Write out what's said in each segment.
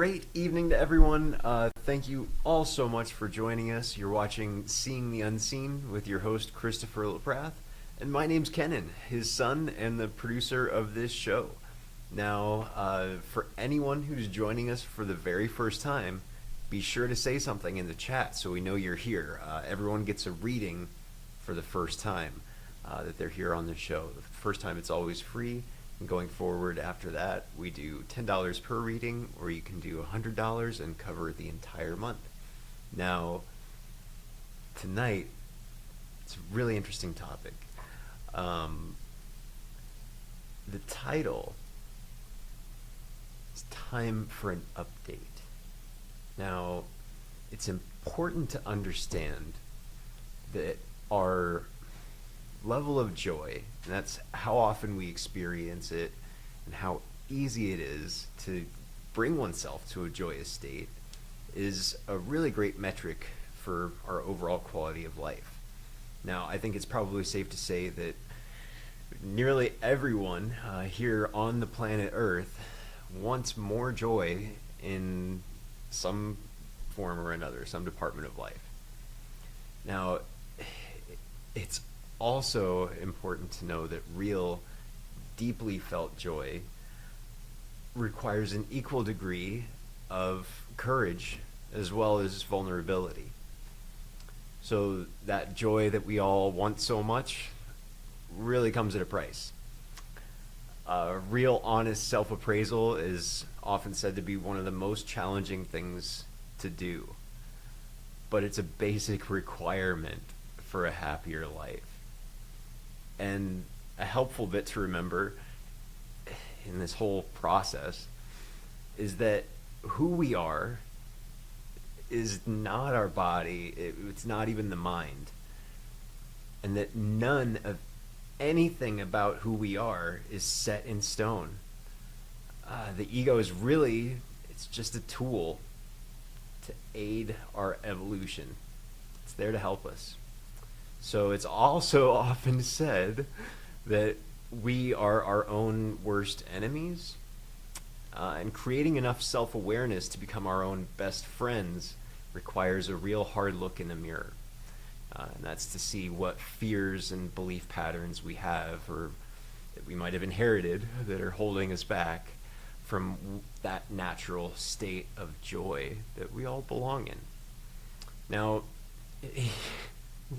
Great evening to everyone. Thank you all so much for joining us. You're watching Seeing the Unseen with your host, Christopher Leprath. And my name's Kenan, his son and the producer of this show. Now, for anyone who's joining us for the very first time, be sure to say something in the chat so we know you're here. Everyone gets a reading for the first time that they're here on the show. The first time it's always free. And going forward after that, we do $10 per reading, or you can do $100 and cover the entire month. Now, tonight, it's a really interesting topic. The title is Time for an Update. Now, it's important to understand that our level of joy, and that's how often we experience it and how easy it is to bring oneself to a joyous state, is a really great metric for our overall quality of life. Now, I think it's probably safe to say that nearly everyone here on the planet Earth wants more joy in some form or another, some department of life. Now, it's also important to know that real, deeply felt joy requires an equal degree of courage as well as vulnerability. So that joy that we all want so much really comes at a price. Real, honest self-appraisal is often said to be one of the most challenging things to do, but it's a basic requirement for a happier life. And a helpful bit to remember in this whole process is that who we are is not our body, it's not even the mind, and that none of anything about who we are is set in stone. The ego is really, it's just a tool to aid our evolution. It's there to help us. So it's also often said that we are our own worst enemies, and creating enough self-awareness to become our own best friends requires a real hard look in the mirror. And that's to see what fears and belief patterns we have or that we might have inherited that are holding us back from that natural state of joy that we all belong in. Now,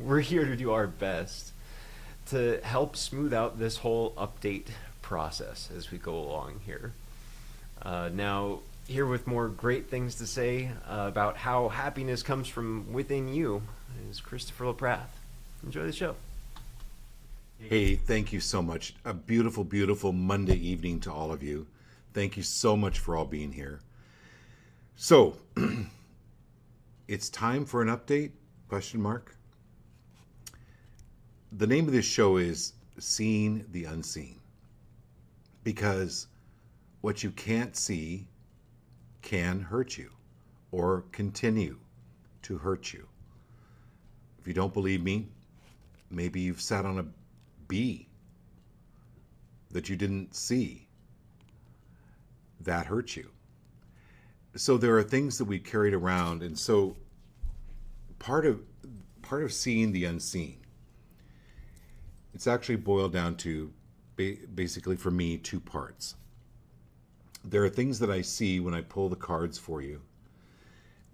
we're here to do our best to help smooth out this whole update process as we go along here. Now, here with more great things to say about how happiness comes from within you is Christopher Leprath. Enjoy the show. Hey, thank you so much. A beautiful, beautiful Monday evening to all of you. Thank you so much for all being here. So, it's time for an update? Question mark. The name of this show is Seeing the Unseen, because what you can't see can hurt you or continue to hurt you. If you don't believe me, maybe you've sat on a bee that you didn't see. That hurt you. So there are things that we carried around, and so part of seeing the unseen, it's actually boiled down to basically for me 2 parts. There are things that I see when I pull the cards for you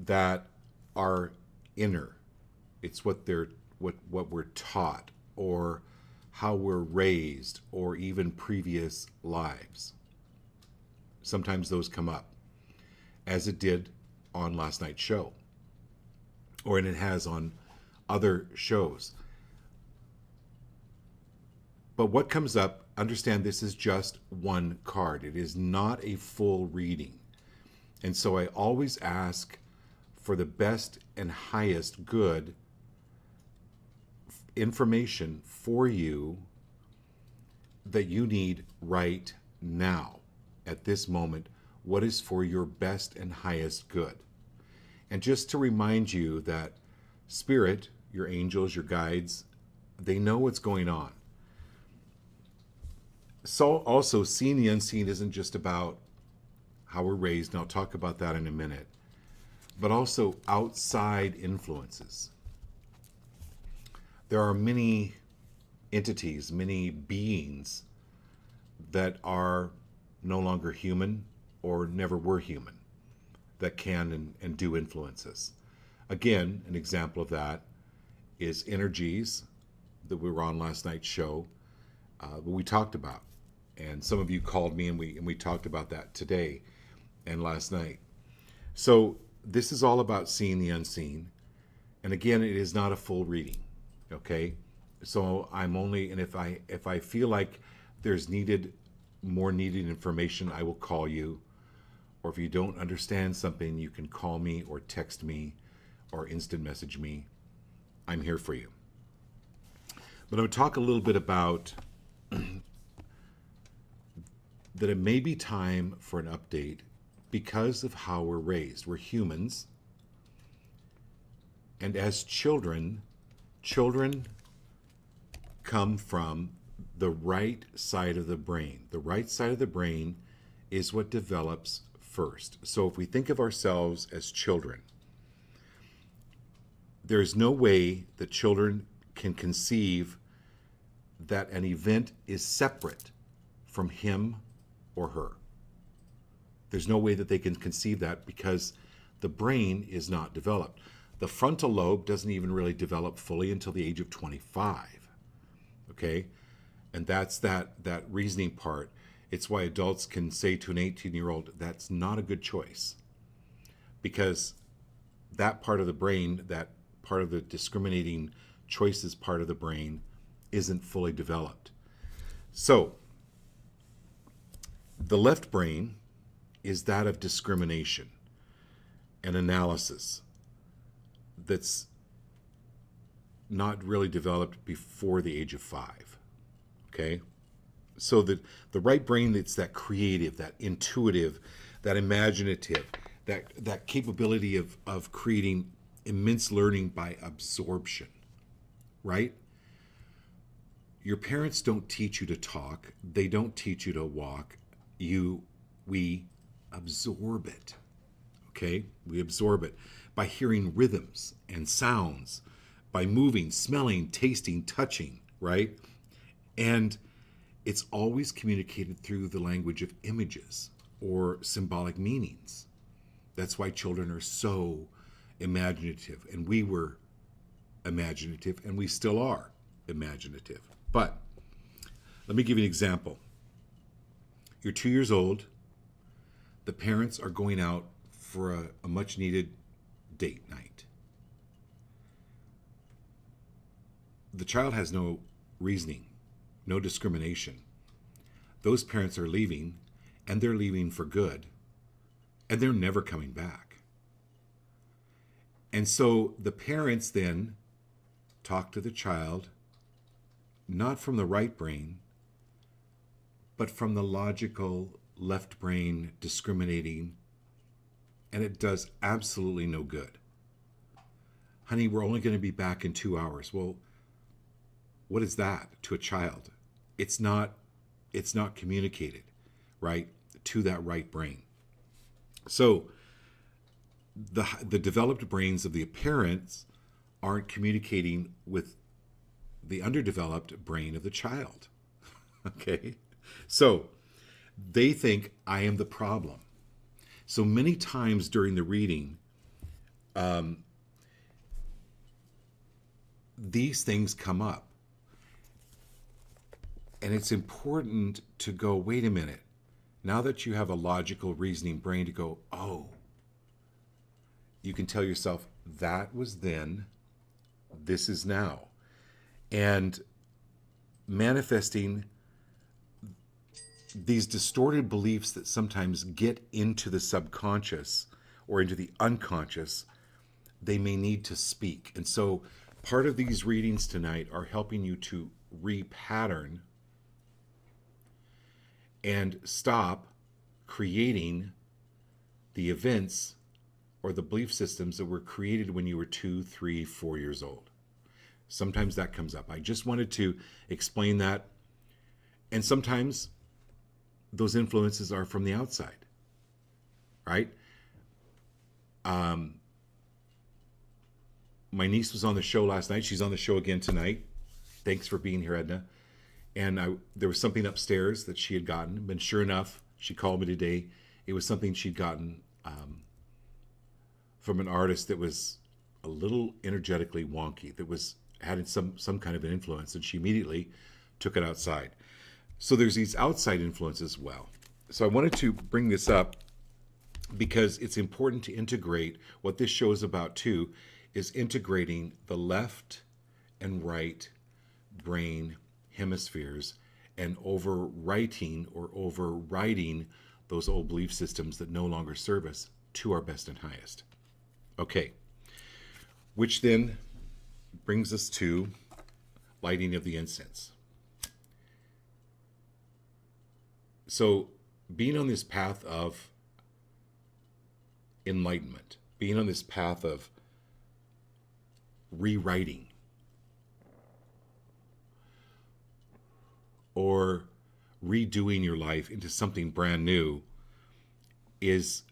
that are inner. It's what we're taught, or how we're raised, or even previous lives. Sometimes those come up, as it did on last night's show, and it has on other shows. But what comes up, understand this is just one card. It is not a full reading. And so I always ask for the best and highest good information for you that you need right now, at this moment. What is for your best and highest good? And just to remind you that Spirit, your angels, your guides, they know what's going on. So also, seeing the unseen isn't just about how we're raised, and I'll talk about that in a minute, but also outside influences. There are many entities, many beings that are no longer human or never were human that can and do influence us. Again, an example of that is energies that we were on last night's show, we talked about. And some of you called me and we talked about that today and last night. So this is all about seeing the unseen. And again, it is not a full reading. Okay? So I'm only, and if I feel like there's more needed information, I will call you. Or if you don't understand something, you can call me or text me or instant message me. I'm here for you. But I'm going to talk a little bit about that it may be time for an update because of how we're raised. We're humans. And as children come from the right side of the brain. The right side of the brain is what develops first. So if we think of ourselves as children, there's no way that children can conceive that an event is separate from him or her. There's no way that they can conceive that because the brain is not developed. The frontal lobe doesn't even really develop fully until the age of 25. Okay? And that's that reasoning part. It's why adults can say to an 18-year-old, that's not a good choice. Because that part of the brain, that part of the discriminating choices part of the brain, isn't fully developed. So, the left brain is that of discrimination and analysis that's not really developed before the age of 5. Okay? So the right brain, it's that creative, that intuitive, that imaginative, that capability of creating immense learning by absorption, right? Your parents don't teach you to talk. They don't teach you to walk. We absorb it, okay? We absorb it by hearing rhythms and sounds, by moving, smelling, tasting, touching, right? And it's always communicated through the language of images or symbolic meanings. That's why children are so imaginative. And we were imaginative, and we still are imaginative. But let me give you an example. You're 2 years old. The parents are going out for a much-needed date night. The child has no reasoning, no discrimination. Those parents are leaving, and they're leaving for good, and they're never coming back. And so the parents then talk to the child, not from the right brain, but from the logical left brain discriminating, and it does absolutely no good. Honey, we're only going to be back in 2 hours. Well, what is that to a child? It's not communicated, right, to that right brain. So the developed brains of the parents aren't communicating with the underdeveloped brain of the child. Okay? So they think I am the problem. So many times during the reading, these things come up. And it's important to go, wait a minute. Now that you have a logical, reasoning brain to go, oh, you can tell yourself, that was then, this is now. And manifesting these distorted beliefs that sometimes get into the subconscious or into the unconscious, they may need to speak. And so part of these readings tonight are helping you to repattern and stop creating the events or the belief systems that were created when you were 2, 3, 4 years old. Sometimes that comes up. I just wanted to explain that. And sometimes those influences are from the outside. right? My niece was on the show last night. She's on the show again tonight. Thanks for being here, Edna. And there was something upstairs that she had gotten. And sure enough, she called me today. It was something she'd gotten from an artist that was a little energetically wonky, that was had some kind of an influence, and she immediately took it outside. So there's these outside influences as well. So I wanted to bring this up because it's important to integrate. What this show is about too is integrating the left and right brain hemispheres and overwriting or overriding those old belief systems that no longer serve us to our best and highest. Okay, which then brings us to lighting of the incense. So being on this path of enlightenment, being on this path of rewriting or redoing your life into something brand new is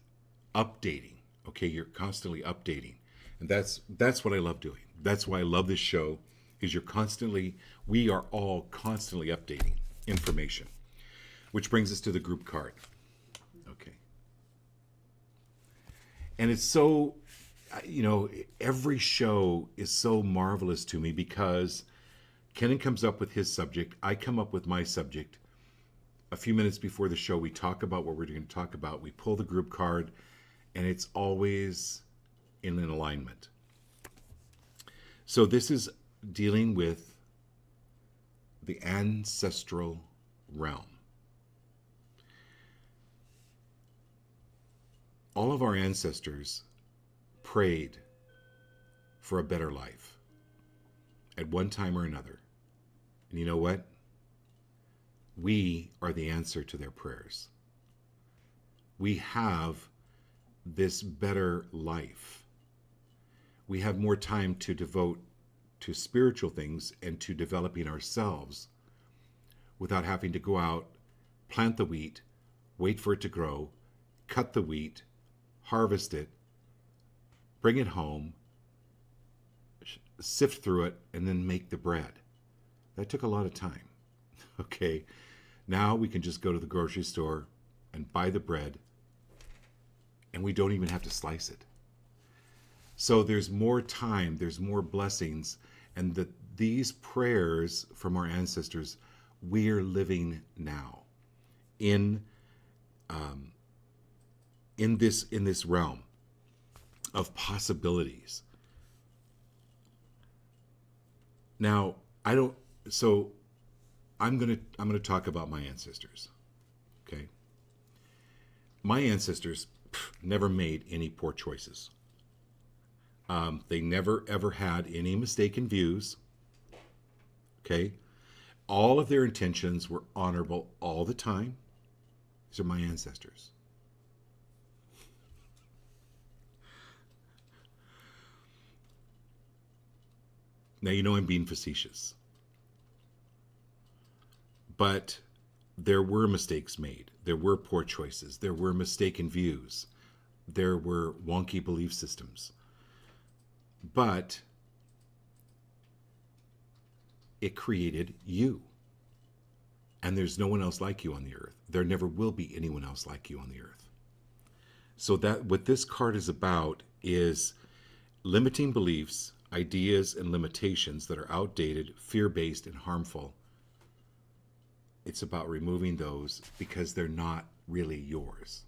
updating. Okay, you're constantly updating. And that's what I love doing. That's why I love this show, is we are all constantly updating information. Which brings us to the group card. Okay. And it's so, every show is so marvelous to me because Kenan comes up with his subject. I come up with my subject. A few minutes before the show, we talk about what we're going to talk about. We pull the group card, and it's always in an alignment. So this is dealing with the ancestral realm. All of our ancestors prayed for a better life at one time or another. And you know what? We are the answer to their prayers. We have this better life. We have more time to devote to spiritual things and to developing ourselves without having to go out, plant the wheat, wait for it to grow, cut the wheat, harvest it, bring it home, sift through it, and then make the bread. That took a lot of time. Okay, now we can just go to the grocery store and buy the bread, and we don't even have to slice it. So there's more time, there's more blessings, and these prayers from our ancestors, we're living now in this realm of possibilities. Now, I'm going to talk about my ancestors. Okay? My ancestors never made any poor choices. They never ever had any mistaken views. Okay? All of their intentions were honorable all the time. These are my ancestors. Now, you know I'm being facetious. But there were mistakes made. There were poor choices. There were mistaken views. There were wonky belief systems. But it created you. And there's no one else like you on the earth. There never will be anyone else like you on the earth. So that what this card is about is limiting beliefs, ideas, and limitations that are outdated, fear-based, and harmful. It's about removing those because they're not really yours.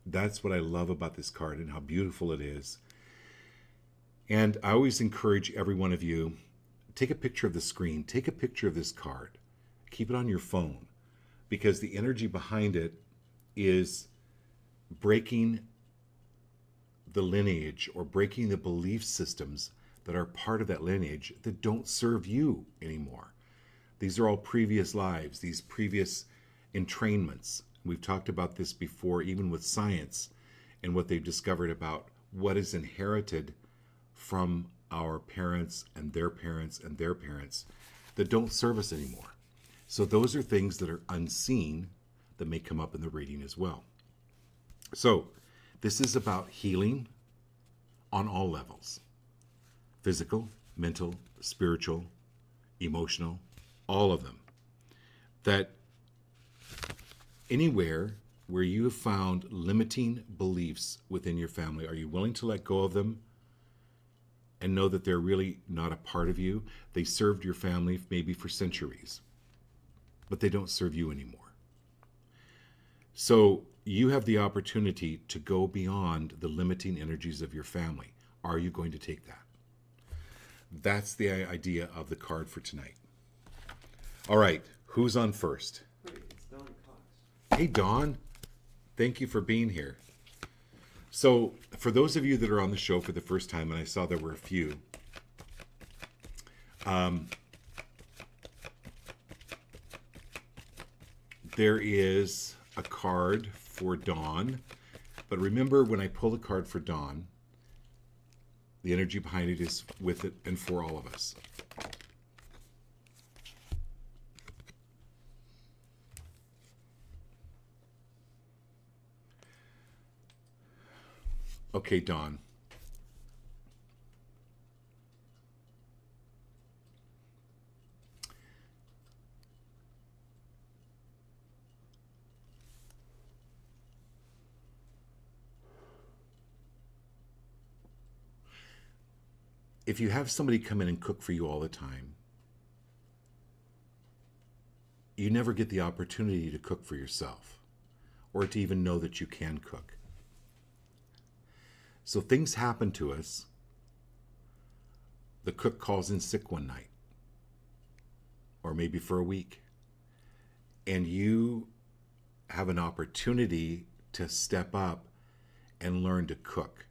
That's what I love about this card and how beautiful it is. And I always encourage every one of you, take a picture of the screen, take a picture of this card, keep it on your phone, because the energy behind it is breaking the lineage or breaking the belief systems that are part of that lineage that don't serve you anymore. These are all previous lives, these previous entrainments. We've talked about this before, even with science and what they've discovered about what is inherited from our parents and their parents and their parents that don't serve us anymore. So those are things that are unseen that may come up in the reading as well. So, this is about healing on all levels: physical, mental, spiritual, emotional, all of them. That anywhere where you have found limiting beliefs within your family, are you willing to let go of them and know that they're really not a part of you? They served your family maybe for centuries, but they don't serve you anymore. So you have the opportunity to go beyond the limiting energies of your family. Are you going to take that? That's the idea of the card for tonight. All right, who's on first? Wait, it's Don Cox. Hey, Dawn. Thank you for being here. So, for those of you that are on the show for the first time, and I saw there were a few, there is a card for Dawn. But remember, when I pull the card for Dawn, the energy behind it is with it and for all of us. Okay, Dawn. If you have somebody come in and cook for you all the time, you never get the opportunity to cook for yourself or to even know that you can cook. So things happen to us. The cook calls in sick one night, or maybe for a week, and you have an opportunity to step up and learn to cook.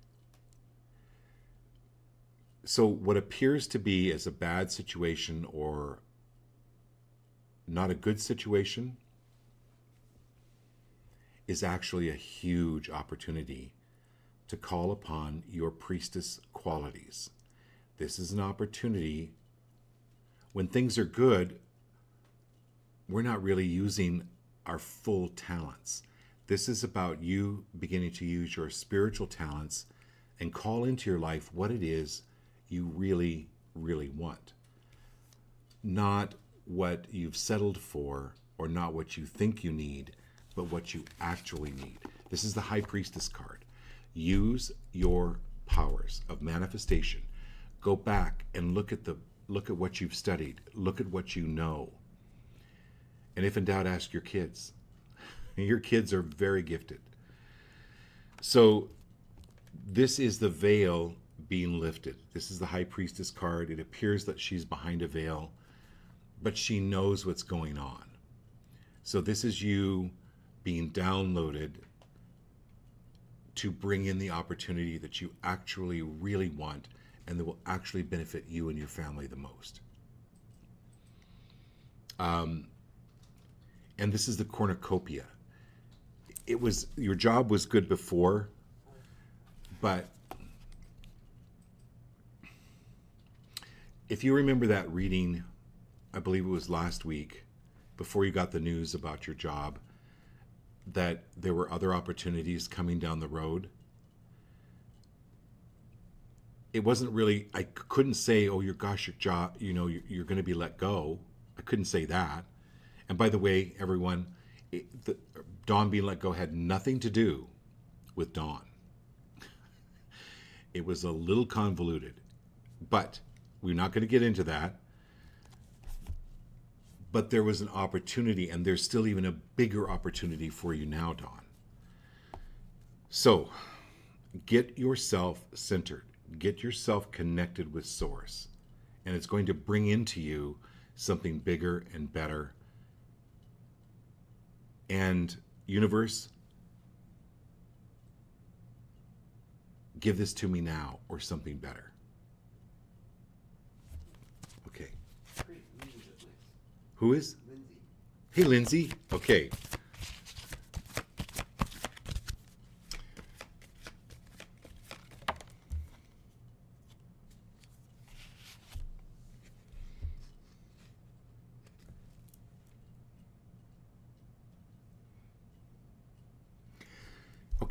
So what appears to be as a bad situation or not a good situation is actually a huge opportunity to call upon your priestess qualities. This is an opportunity. When things are good, we're not really using our full talents. This is about you beginning to use your spiritual talents and call into your life what it is you really, really want. Not what you've settled for or not what you think you need, but what you actually need. This is the High Priestess card. Use your powers of manifestation. Go back and look at what you've studied. Look at what you know. And if in doubt, ask your kids. Your kids are very gifted. So this is the veil being lifted. This is the High Priestess card. It appears that she's behind a veil, but she knows what's going on. So this is you being downloaded to bring in the opportunity that you actually really want and that will actually benefit you and your family the most. And this is the cornucopia. It was, your job was good before, but if you remember that reading, I believe it was last week, before you got the news about your job, that there were other opportunities coming down the road. It wasn't really, I couldn't say, oh, your job, you're going to be let go. I couldn't say that. And by the way, everyone, Dawn being let go had nothing to do with Dawn. It was a little convoluted, but we're not going to get into that. But there was an opportunity, and there's still even a bigger opportunity for you now, Dawn. So, get yourself centered. Get yourself connected with Source. And it's going to bring into you something bigger and better. And universe, give this to me now, or something better. Okay. Great, Lindsay's up next. Who is? Lindsay. Hey, Lindsay. Okay.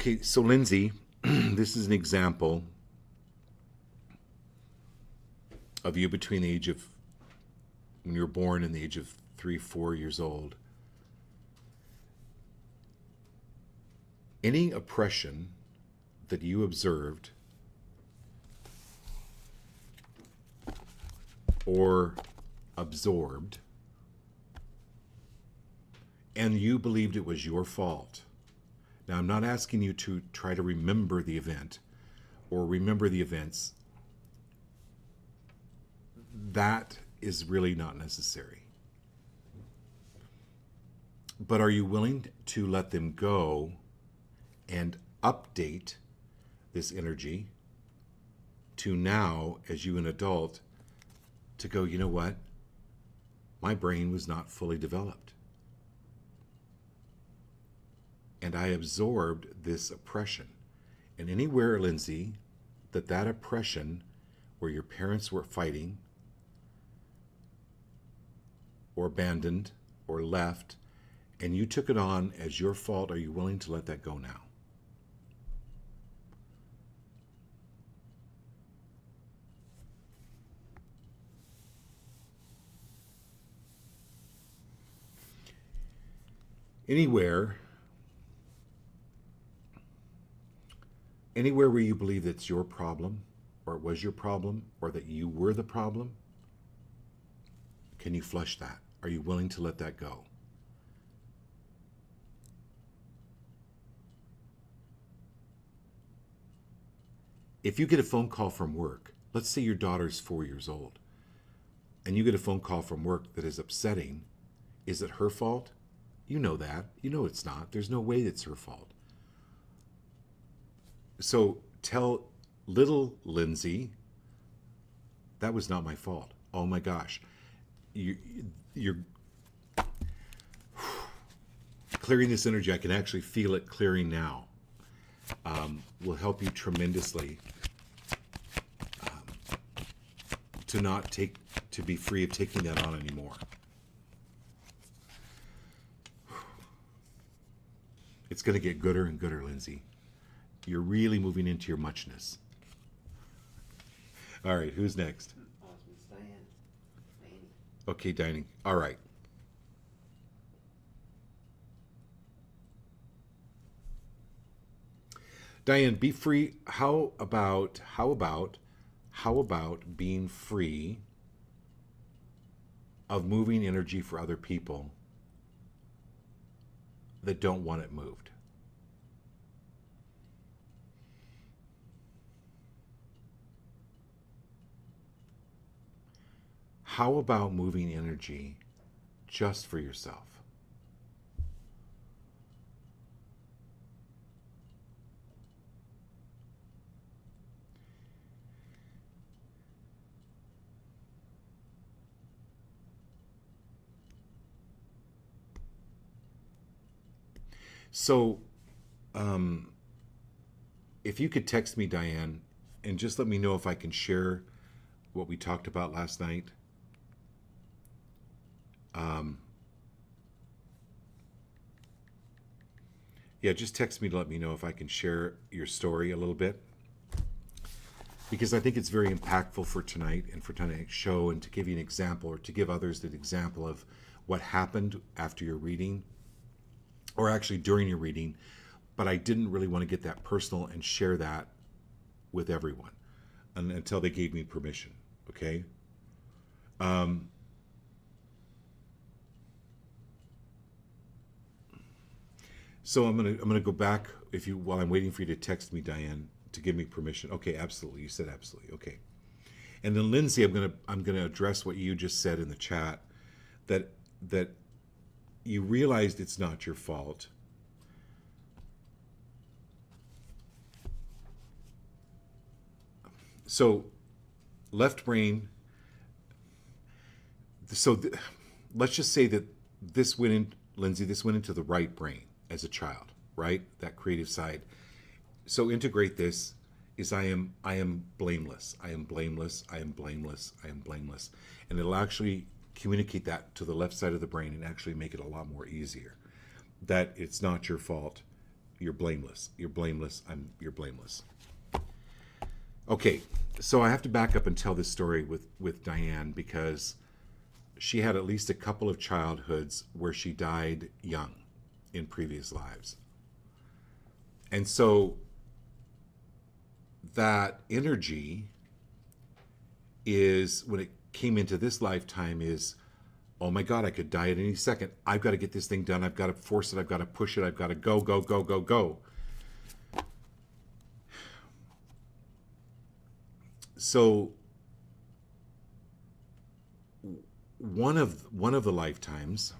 Okay, so Lindsay, this is an example of you between the age of, when you were born and the age of 3, 4 years old. Any oppression that you observed or absorbed, and you believed it was your fault. Now, I'm not asking you to try to remember the event or remember the events. That is really not necessary. But are you willing to let them go and update this energy to now, as you an adult, to go, you know what? My brain was not fully developed. And I absorbed this oppression. And anywhere, Lindsay, that oppression, where your parents were fighting, or abandoned, or left, and you took it on as your fault, are you willing to let that go now? Anywhere where you believe it's your problem, or it was your problem, or that you were the problem, can you flush that? Are you willing to let that go? If you get a phone call from work, let's say your daughter's 4 years old, and you get a phone call from work that is upsetting, is it her fault? You know that. You know it's not. There's no way it's her fault. So tell little Lindsay, that was not my fault. Oh my gosh. You're clearing this energy. I can actually feel it clearing now. Will help you tremendously to be free of taking that on anymore. It's going to get gooder and gooder, Lindsay. You're really moving into your muchness. All right, who's next? Diane. Okay, Dining. All right. Diane, be free. How about being free of moving energy for other people that don't want it moved? How about moving energy just for yourself? So, if you could text me, Diane, and just let me know if I can share what we talked about last night. Yeah, just text me to let me know if I can share your story a little bit. Because I think it's very impactful for tonight and for tonight's show, and to give you an example, or to give others an example of what happened after your reading, or actually during your reading. But I didn't really want to get that personal and share that with everyone until they gave me permission. Okay. So I'm gonna go back while I'm waiting for you to text me, Diane, to give me permission. Okay, absolutely. You said absolutely. Okay. And then Lindsay, I'm gonna address what you just said in the chat, that you realized it's not your fault. So, left brain. So, let's just say that this went in, Lindsay. This went into the right brain as a child, right? That creative side. So integrate this is I am blameless. I am blameless. I am blameless. I am blameless. And it'll actually communicate that to the left side of the brain and actually make it a lot more easier. That it's not your fault. You're blameless. You're blameless. You're blameless. Okay, so I have to back up and tell this story with Diane because she had at least a couple of childhoods where she died young in previous lives. And so that energy is, when it came into this lifetime, is, oh my God, I could die at any second. I've got to get this thing done. I've got to force it. I've got to push it. I've got to go, go, go, go, go. So one of the lifetimes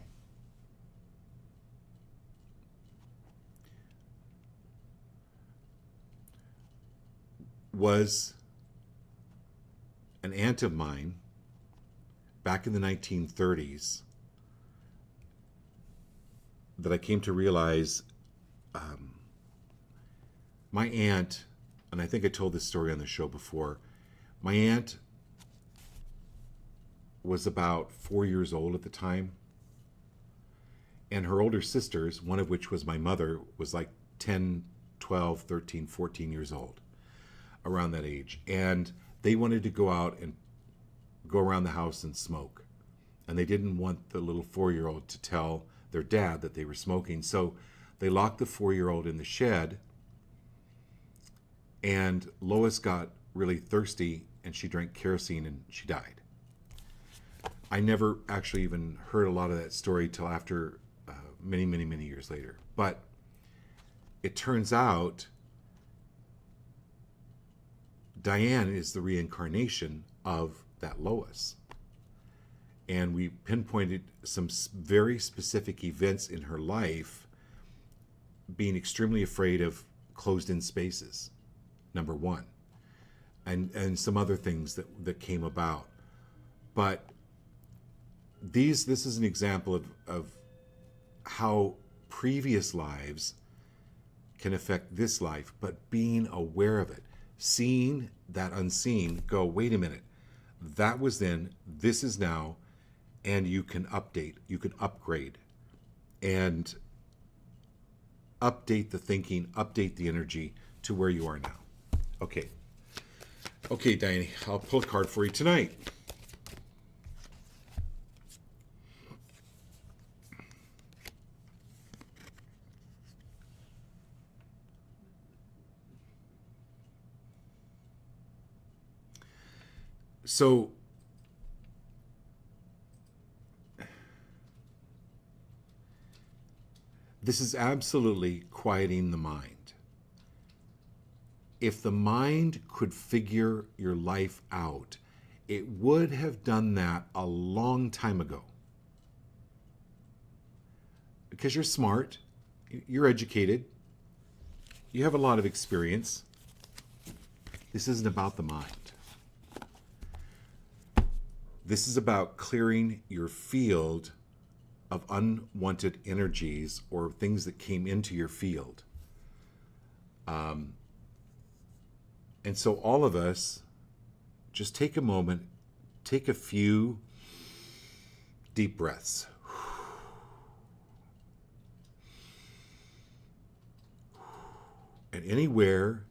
was an aunt of mine back in the 1930s that I came to realize my aunt, and I think I told this story on the show before, my aunt was about 4 years old at the time, and her older sisters, one of which was my mother, was like 10, 12, 13, 14 years old, around that age. And they wanted to go out and go around the house and smoke. And they didn't want the little 4-year-old to tell their dad that they were smoking. So they locked the 4-year-old in the shed, and Lois got really thirsty and she drank kerosene and she died. I never actually even heard a lot of that story till after many, many, many years later. But it turns out Diane is the reincarnation of that Lois. And we pinpointed some very specific events in her life, being extremely afraid of closed-in spaces, number one, and some other things that came about. But this is an example of how previous lives can affect this life, but being aware of it, seeing that unseen, go, wait a minute, that was then, this is now, and you can update, you can upgrade, and update the thinking, update the energy to where you are now. Okay, Diane, I'll pull a card for you tonight. So this is absolutely quieting the mind. If the mind could figure your life out, it would have done that a long time ago. Because you're smart, you're educated, you have a lot of experience. This isn't about the mind. This is about clearing your field of unwanted energies or things that came into your field. And so all of us, just take a moment, take a few deep breaths. And anywhere,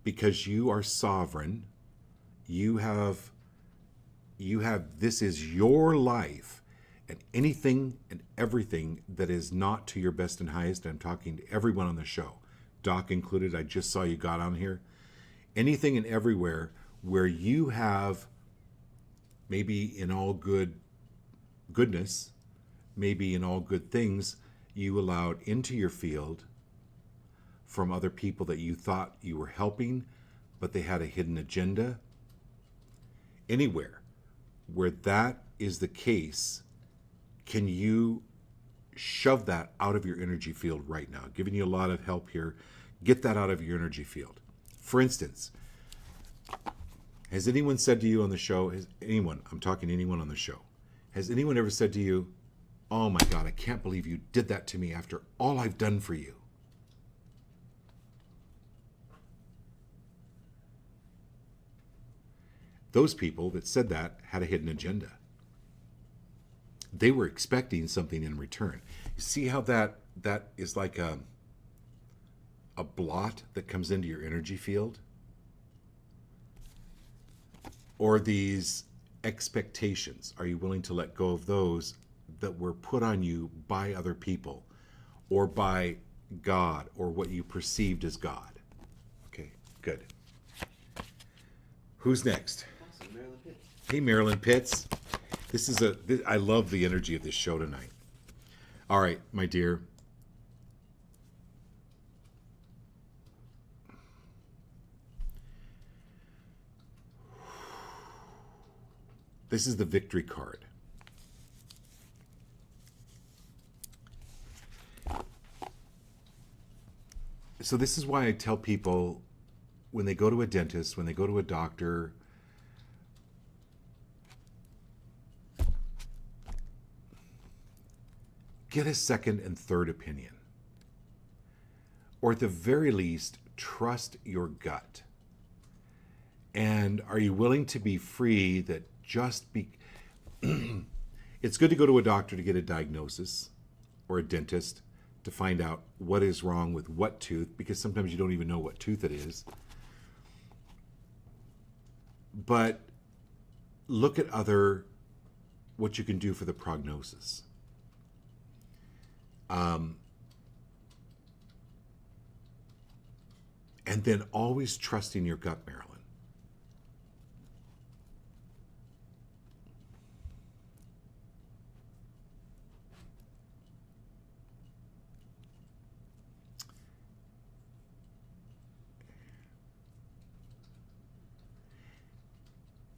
because you are sovereign, you have, this is your life, and anything and everything that is not to your best and highest, I'm talking to everyone on the show, Doc included, I just saw you got on here, anything and everywhere where you have, maybe in all goodness, maybe in all good things, you allowed into your field from other people that you thought you were helping, but they had a hidden agenda. Anywhere where that is the case, can you shove that out of your energy field right now? Giving you a lot of help here. Get that out of your energy field. For instance, has anyone said to you on the show, I'm talking to anyone on the show, has anyone ever said to you, oh my God, I can't believe you did that to me after all I've done for you? Those people that said that had a hidden agenda. They were expecting something in return. You see how that is like a blot that comes into your energy field, or these expectations? Are you willing to let go of those that were put on you by other people or by God or what you perceived as God? Okay, good. Who's next? Awesome, Marilyn Pitts. Hey, Marilyn Pitts. I love the energy of this show tonight. All right, my dear. This is the victory card. So this is why I tell people when they go to a dentist, when they go to a doctor, get a second and third opinion. Or at the very least, trust your gut. And are you willing to be free that just be... It's good to go to a doctor to get a diagnosis or a dentist to find out what is wrong with what tooth, because sometimes you don't even know what tooth it is. But look at what you can do for the prognosis. And then always trusting your gut, Marilyn.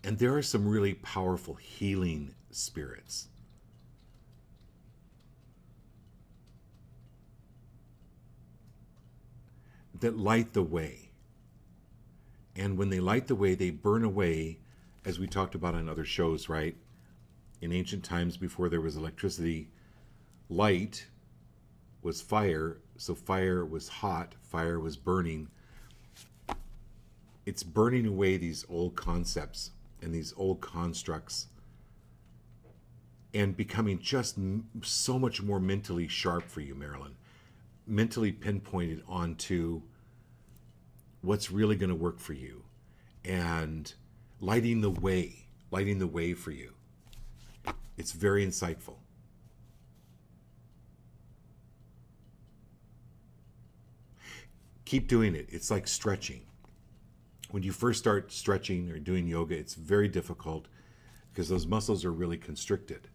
And there are some really powerful healing spirits. That light the way. And when they light the way, they burn away, as we talked about on other shows, right? In ancient times, before there was electricity, light was fire, so fire was hot, fire was burning. It's burning away these old concepts and these old constructs and becoming just so much more mentally sharp for you, Marilyn. Mentally pinpointed onto what's really going to work for you and lighting the way for you. It's very insightful. Keep doing it. It's like stretching. When you first start stretching or doing yoga, it's very difficult because those muscles are really constricted.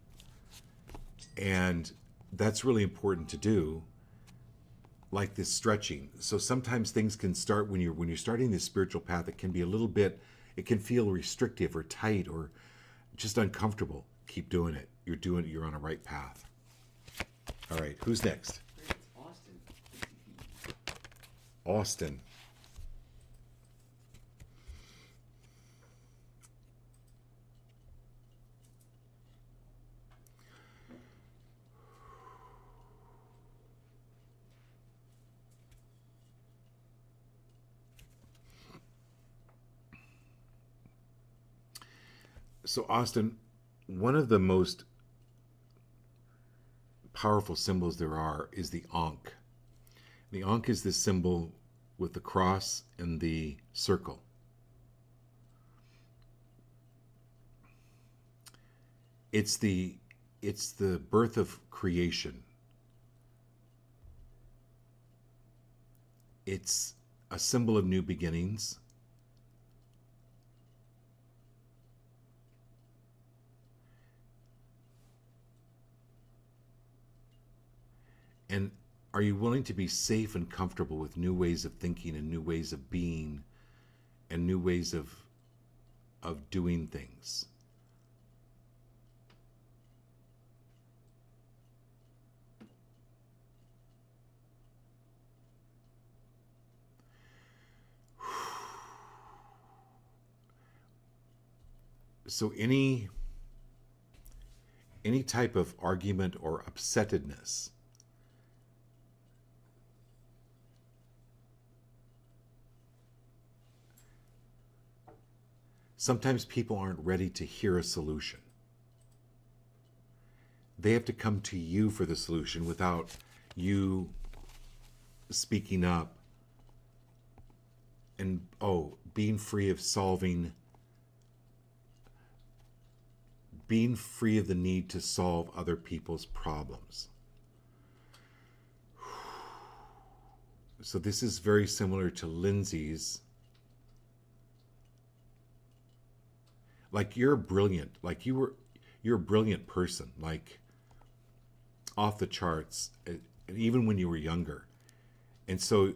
And that's really important to do, like this stretching. So sometimes things can start when you're starting this spiritual path, it can be a little bit, it can feel restrictive or tight or just uncomfortable. Keep doing it. You're on a right path. All right, who's next? Great, it's Austin. Austin. So Austin, one of the most powerful symbols there are is the Ankh. The Ankh is this symbol with the cross and the circle. It's the birth of creation. It's a symbol of new beginnings. And are you willing to be safe and comfortable with new ways of thinking and new ways of being and new ways of doing things? So any type of argument or upsettedness, sometimes people aren't ready to hear a solution. They have to come to you for the solution without you speaking up and being free of being free of the need to solve other people's problems. So this is very similar to Lindsay's. Like you're brilliant, like you're a brilliant person, like off the charts, and even when you were younger. And so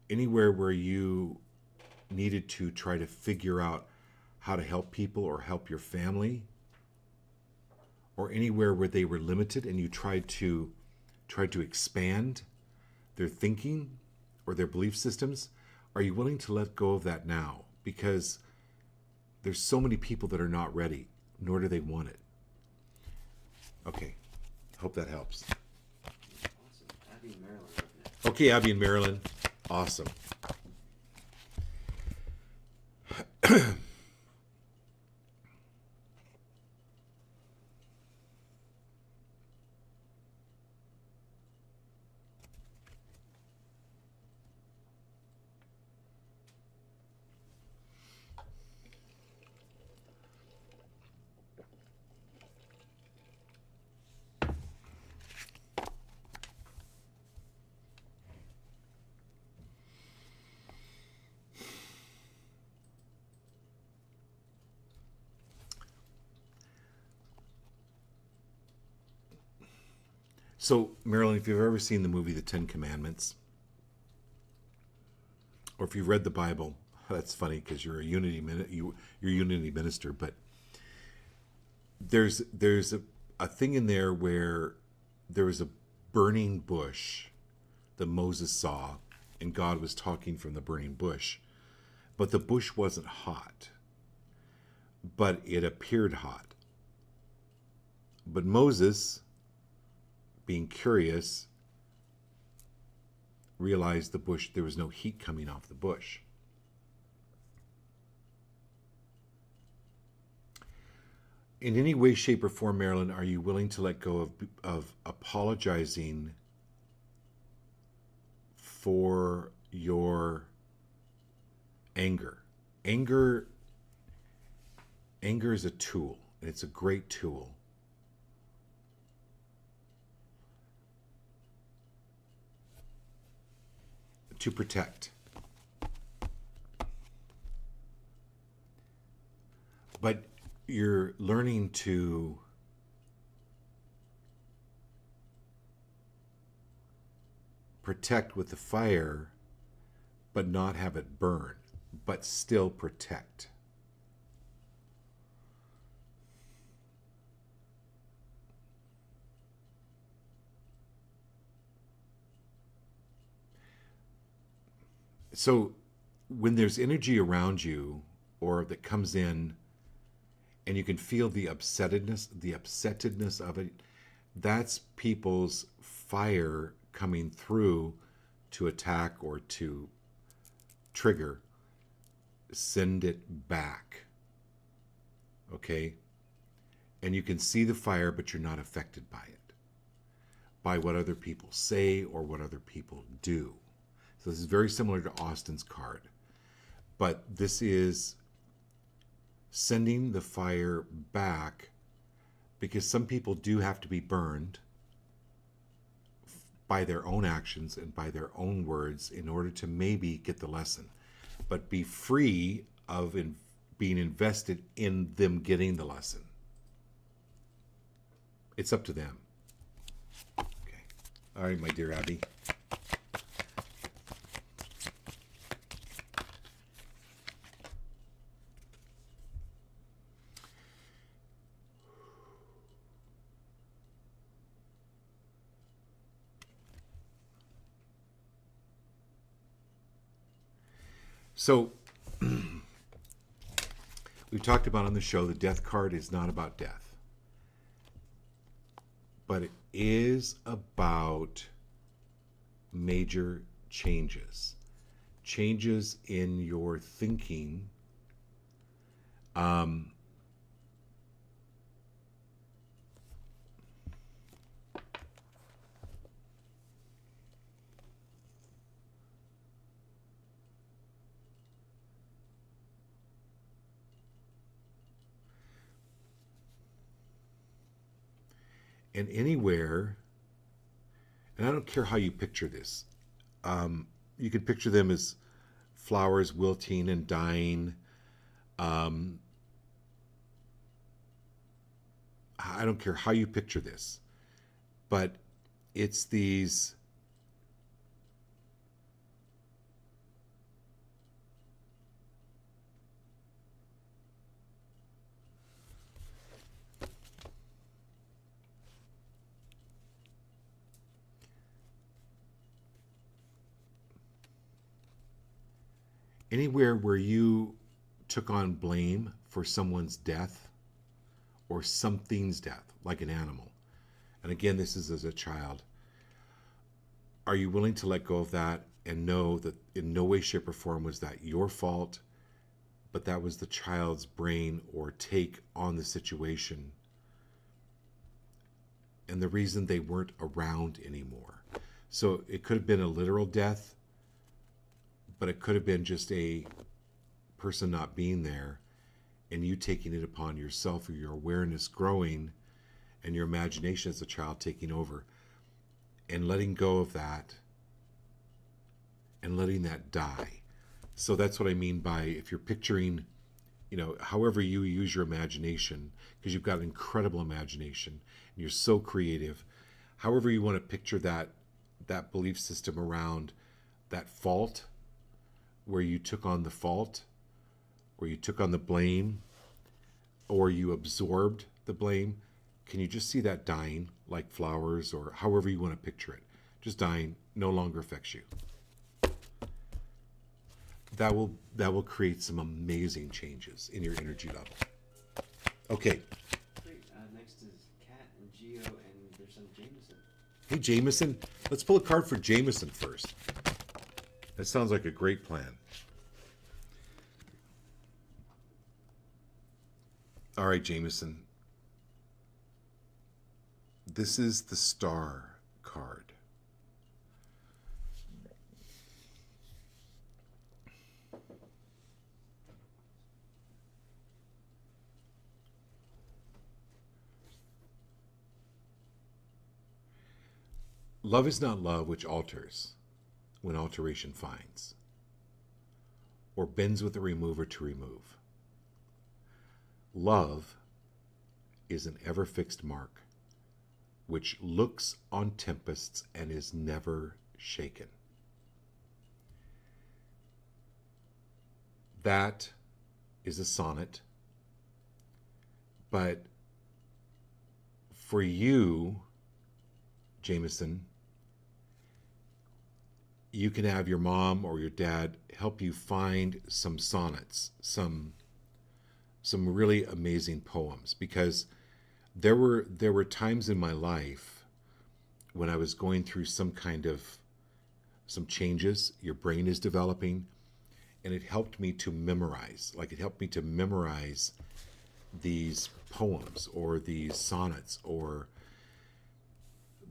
anywhere where you needed to try to figure out how to help people or help your family, or anywhere where they were limited and you tried to expand their thinking or their belief systems, are you willing to let go of that now? Because there's so many people that are not ready, nor do they want it. Okay, hope that helps. Awesome. Abby and Marilyn up next. Okay, Abby and Marilyn, awesome. So, Marilyn, if you've ever seen the movie The Ten Commandments, or if you've read the Bible, that's funny because you're a you're a unity minister, but there's a thing in there where there was a burning bush that Moses saw, and God was talking from the burning bush, but the bush wasn't hot, but it appeared hot. But Moses, being curious, realized the bush, there was no heat coming off the bush. In any way, shape, or form, Marilyn, are you willing to let go of apologizing for your anger? Anger is a tool, and it's a great tool. To protect. But you're learning to protect with the fire, but not have it burn, but still protect. So when there's energy around you or that comes in and you can feel the upsettedness of it, that's people's fire coming through to attack or to trigger. Send it back. Okay? And you can see the fire, but you're not affected by it, by what other people say or what other people do. So this is very similar to Austin's card. But this is sending the fire back, because some people do have to be burned by their own actions and by their own words in order to maybe get the lesson. But be free of being invested in them getting the lesson. It's up to them. Okay. All right, my dear Abby. So, we've talked about on the show, the death card is not about death. But it is about major changes. Changes in your thinking. And anywhere, and I don't care how you picture this, you can picture them as flowers wilting and dying. Um, I don't care how you picture this, but it's these anywhere where you took on blame for someone's death or something's death, like an animal. And again, this is as a child. Are you willing to let go of that and know that in no way, shape, or form was that your fault, but that was the child's brain or take on the situation and the reason they weren't around anymore? So it could have been a literal death, but it could have been just a person not being there and you taking it upon yourself, or your awareness growing and your imagination as a child taking over and letting go of that and letting that die. So that's what I mean by, if you're picturing, however you use your imagination, because you've got an incredible imagination and you're so creative, however you want to picture that belief system around that fault, where you took on the fault, where you took on the blame, or you absorbed the blame. Can you just see that dying, like flowers, or however you want to picture it? Just dying, no longer affects you. That will create some amazing changes in your energy level. Okay. Great. Next is Kat and Geo and their son Jameson. Hey, Jameson. Let's pull a card for Jameson first. That sounds like a great plan. All right, Jameson. This is the Star card. Love is not love which alters when alteration finds, or bends with the remover to remove. Love is an ever-fixed mark, which looks on tempests and is never shaken. That is a sonnet, but for you, Jameson, you can have your mom or your dad help you find some sonnets, some really amazing poems, because there were times in my life when I was going through some changes. Your brain is developing, and it helped me to memorize. It helped me to memorize these poems or these sonnets or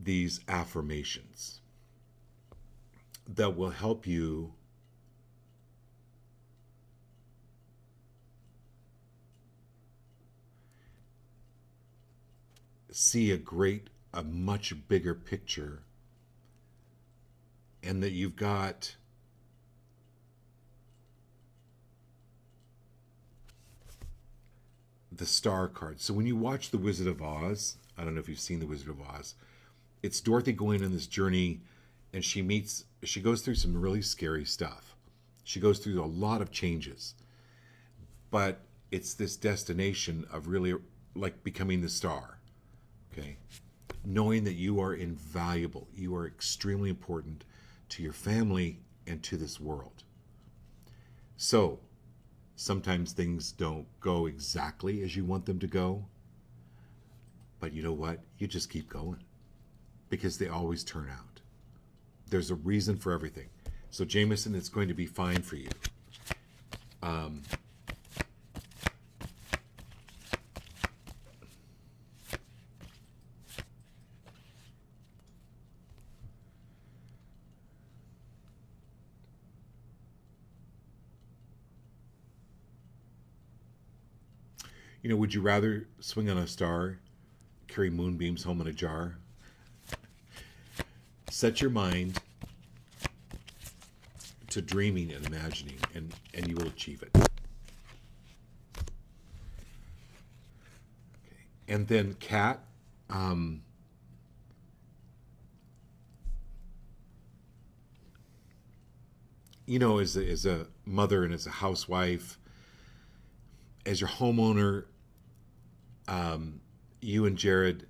these affirmations that will help you see a much bigger picture, and that you've got the Star card. So when you watch The Wizard of Oz, I don't know if you've seen The Wizard of Oz, it's Dorothy going on this journey, and she goes through some really scary stuff. She goes through a lot of changes, but it's this destination of really like becoming the star. Okay, knowing that you are invaluable, you are extremely important to your family and to this world. So sometimes things don't go exactly as you want them to go, but you know what? You just keep going, because they always turn out. There's a reason for everything. So Jameson, it's going to be fine for you. Would you rather swing on a star, carry moonbeams home in a jar. Set your mind to dreaming and imagining, and you will achieve it. Okay. And then Kat, you know, as a mother and as a housewife, as your homeowner, you and Jared,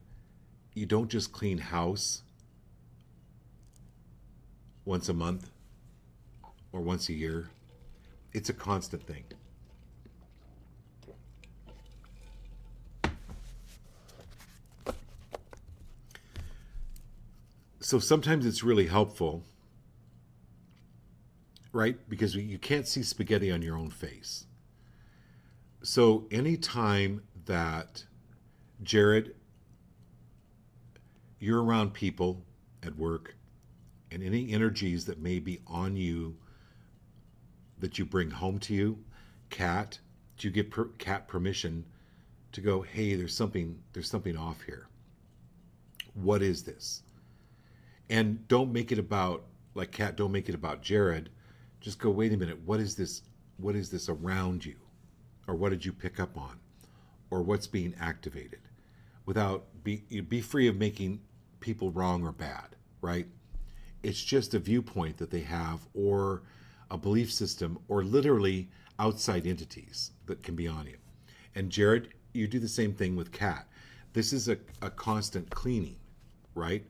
you don't just clean house once a month or once a year. It's a constant thing. So sometimes it's really helpful, right? Because you can't see spaghetti on your own face. So anytime that Jared, you're around people at work, and any energies that may be on you that you bring home to you, Kat, do you give Kat permission to go, hey, there's something off here. What is this? And don't make it about, like Kat, don't make it about Jared. Just go, wait a minute, what is this around you? Or what did you pick up on? Or what's being activated? Without, be free of making people wrong or bad, right? It's just a viewpoint that they have, or a belief system, or literally outside entities that can be on you. And Jared, you do the same thing with Kat. This is a constant cleaning, right?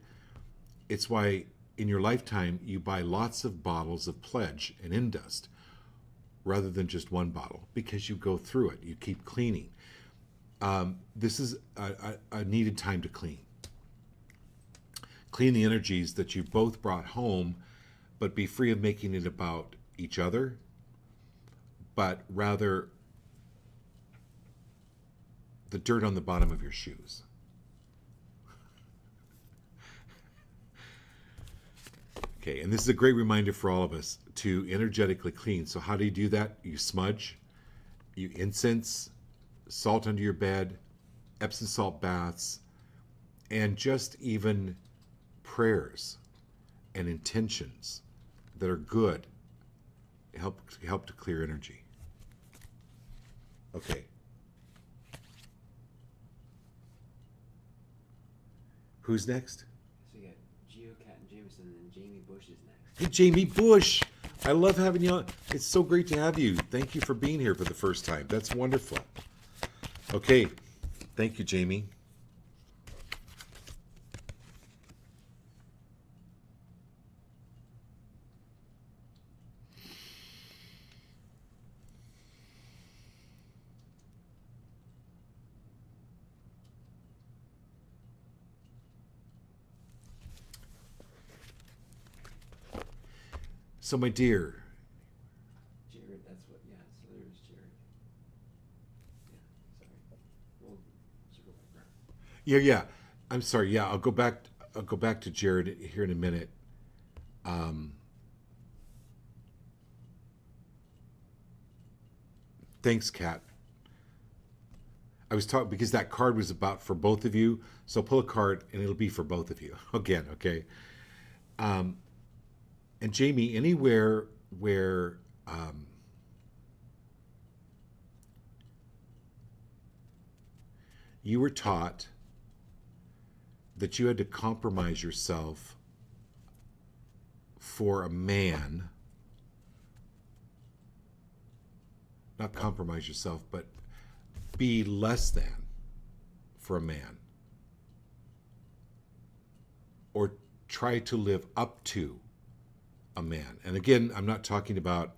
It's why in your lifetime you buy lots of bottles of Pledge and Indust rather than just one bottle, because you go through it. You keep cleaning. This is a needed time to clean. Clean the energies that you've both brought home, but be free of making it about each other, but rather the dirt on the bottom of your shoes. Okay, and this is a great reminder for all of us to energetically clean. So how do you do that? You smudge, you incense, salt under your bed, Epsom salt baths, and just even prayers and intentions that are good help to clear energy. Okay. Who's next? So we got Geo, Cat, and Jameson, and then Jamie Bush is next. Hey, Jamie Bush. I love having you on. It's so great to have you. Thank you for being here for the first time. That's wonderful. Okay. Thank you, Jamie. So, my dear, Jared, that's what, yeah, so there's Jared. Yeah, sorry. We'll circle back around. yeah. I'm sorry. Yeah, I'll go back to Jared here in a minute. Thanks, Kat. I was talking because that card was about for both of you. So pull a card and it'll be for both of you again. Okay. And Jamie, anywhere where you were taught that you had to compromise yourself for a man, not compromise yourself, but be less than for a man, or try to live up to a man. And again, I'm talking about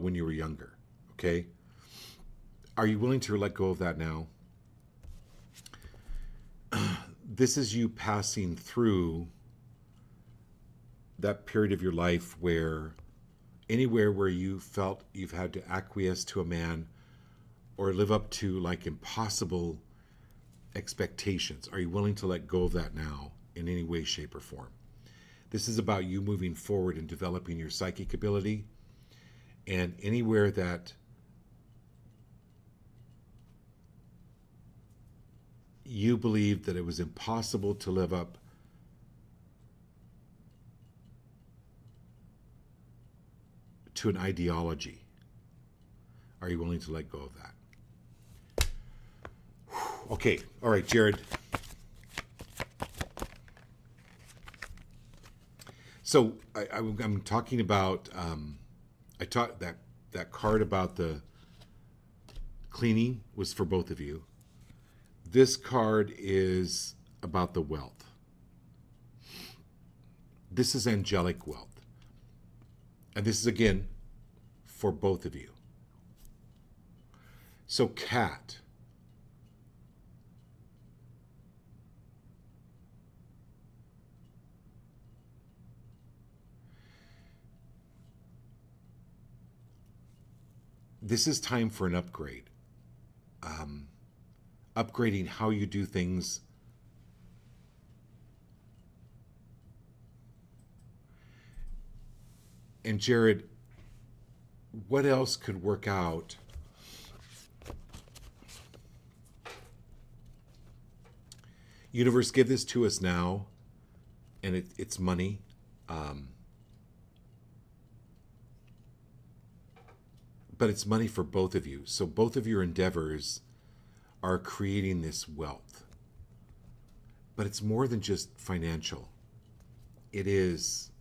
when you were younger, okay? Are you willing to let go of that now? This is you passing through that period of your life where anywhere where you felt you've had to acquiesce to a man or live up to like impossible expectations. Are you willing to let go of that now in any way, shape, or form? This is about you moving forward and developing your psychic ability. And anywhere that you believed that it was impossible to live up to an ideology. Are you willing to let go of that? Okay, all right, Jared. So I'm talking about, I taught that card about the cleaning was for both of you. This card is about the wealth. This is angelic wealth. And this is, again, for both of you. So, Cat. This is time for an upgrade. Upgrading how you do things. And Jared, what else could work out? Universe, give this to us now. And it's money. But it's money for both of you. So both of your endeavors are creating this wealth. But it's more than just financial. It is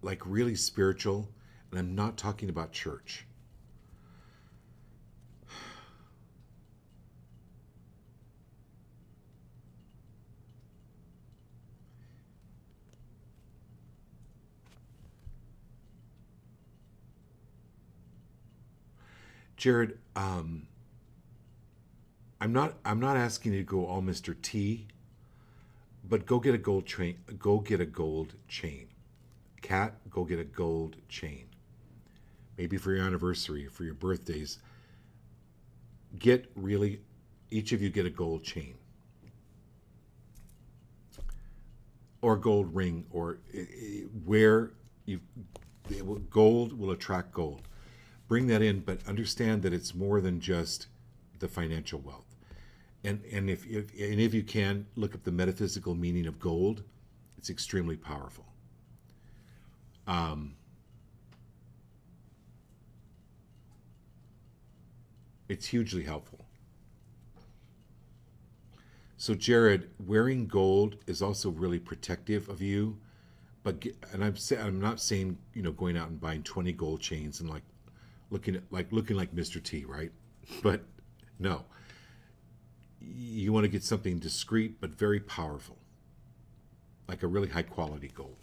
like really spiritual. And I'm not talking about church. Jared, I'm not asking you to go all Mr. T, but go get a gold chain. Go get a gold chain. Cat, go get a gold chain. Maybe for your anniversary, for your birthdays. Each of you get a gold chain. Or a gold ring, or gold will attract gold. Bring that in, but understand that it's more than just the financial wealth. And if any of you can, look up the metaphysical meaning of gold. It's extremely powerful. It's hugely helpful. So Jared, wearing gold is also really protective of you. I'm not saying going out and buying 20 gold chains and looking like Mr. T, right? But no. You want to get something discreet but very powerful. Like a really high quality gold.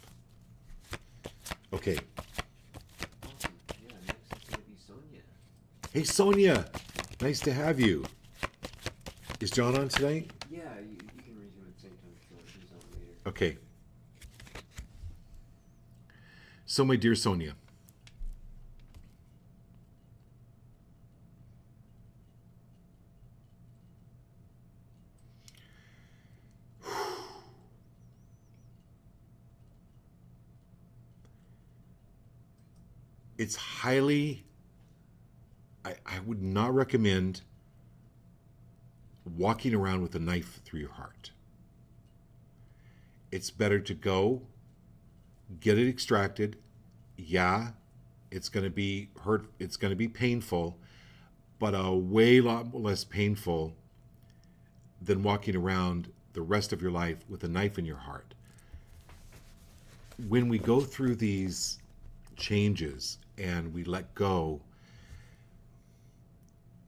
Okay. Awesome. Yeah, next is going to be Sonia. Hey Sonia, nice to have you. Is John on tonight? Yeah, you can resume at the same time if you want to do something later. Okay. So my dear Sonia, it's highly, I would not recommend walking around with a knife through your heart. It's better to go, get it extracted. Yeah, it's going to be hurt. It's going to be painful, but a way lot less painful than walking around the rest of your life with a knife in your heart. When we go through these changes and we let go,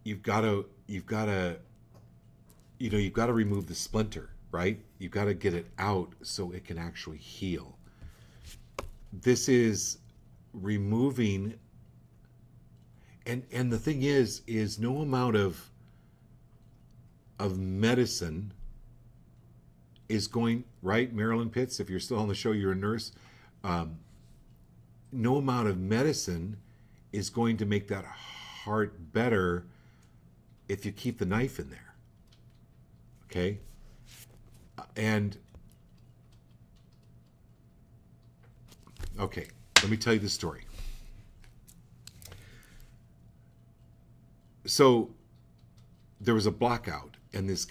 you've got to remove the splinter, right? You've got to get it out so it can actually heal. This is removing, and the thing is no amount of medicine is going, right? Marilyn Pitts, if you're still on the show, you're a nurse. No amount of medicine is going to make that heart better if you keep the knife in there. Okay? And, okay, let me tell you the story. So, there was a blackout, and there's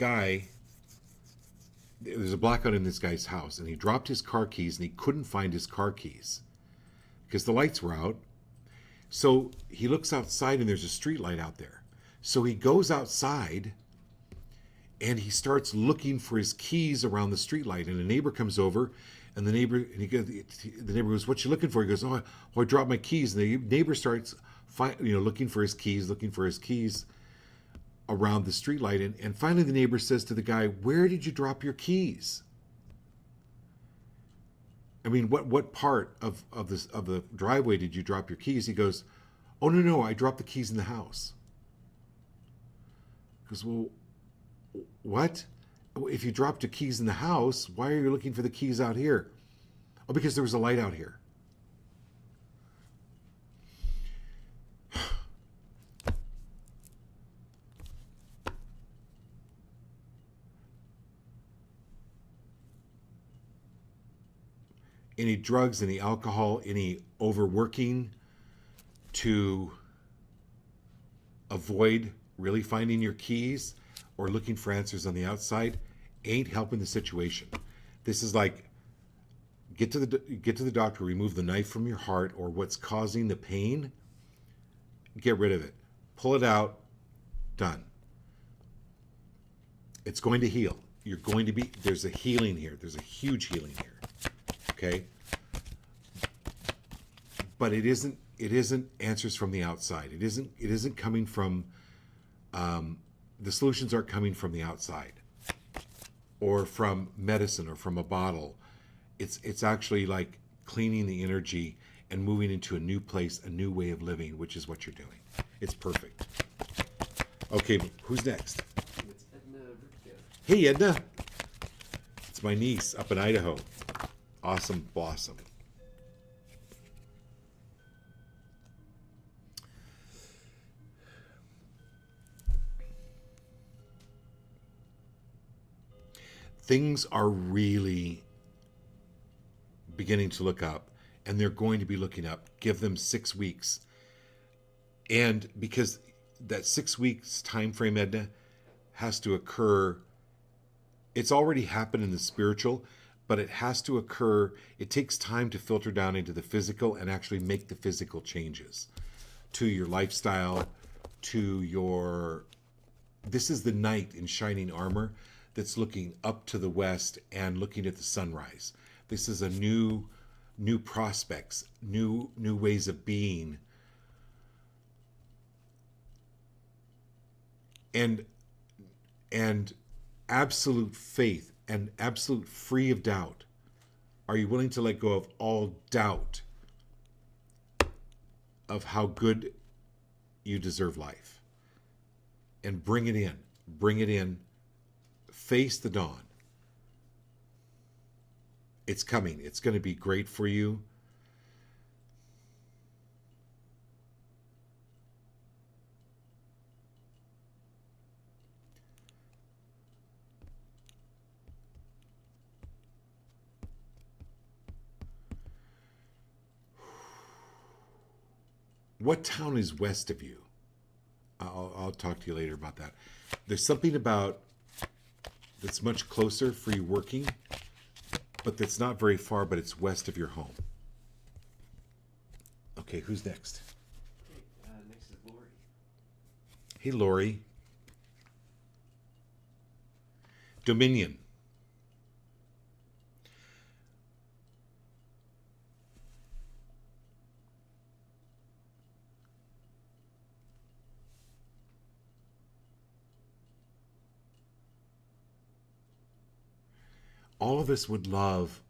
a blackout in this guy's house, and he dropped his car keys and he couldn't find his car keys because the lights were out. So he looks outside and there's a street light out there. So he goes outside and he starts looking for his keys around the street light, and a neighbor comes over, and the neighbor goes, "What you looking for?" He goes, "Oh, I dropped my keys." And the neighbor starts looking for his keys around the streetlight, and finally the neighbor says to the guy, "Where did you drop your keys?" I mean, what part of the driveway did you drop your keys? He goes, "Oh, no, I dropped the keys in the house." He goes, "Well, what? If you dropped your keys in the house, why are you looking for the keys out here?" "Oh, because there was a light out here." Any drugs, any alcohol, any overworking to avoid really finding your keys or looking for answers on the outside ain't helping the situation. This is like get to the doctor, remove the knife from your heart or what's causing the pain, get rid of it, pull it out, done. It's going to heal. There's a healing here. There's a huge healing here. Okay? But it isn't answers from the outside. It isn't coming from the solutions aren't coming from the outside or from medicine or from a bottle. It's actually like cleaning the energy and moving into a new place, a new way of living, which is what you're doing. It's perfect. Okay, who's next? It's Edna Ripka. Hey, Edna. It's my niece up in Idaho. Awesome blossom. Things are really beginning to look up, and they're going to be looking up. Give them 6 weeks. And because that 6 weeks time frame, Edna, has to occur, it's already happened in the spiritual, but it has to occur. It takes time to filter down into the physical and actually make the physical changes to your lifestyle, to your... This is the knight in shining armor that's looking up to the west and looking at the sunrise. This is a new prospects, new ways of being. And absolute faith and absolute free of doubt. Are you willing to let go of all doubt of how good you deserve life? And bring it in. Bring it in. Face the dawn. It's coming. It's going to be great for you. What town is west of you? I'll talk to you later about that. There's something about that's much closer for you working, but that's not very far, but it's west of your home. Okay, who's next? Okay, next is Lori. Hey, Lori. Dominion. All of us would love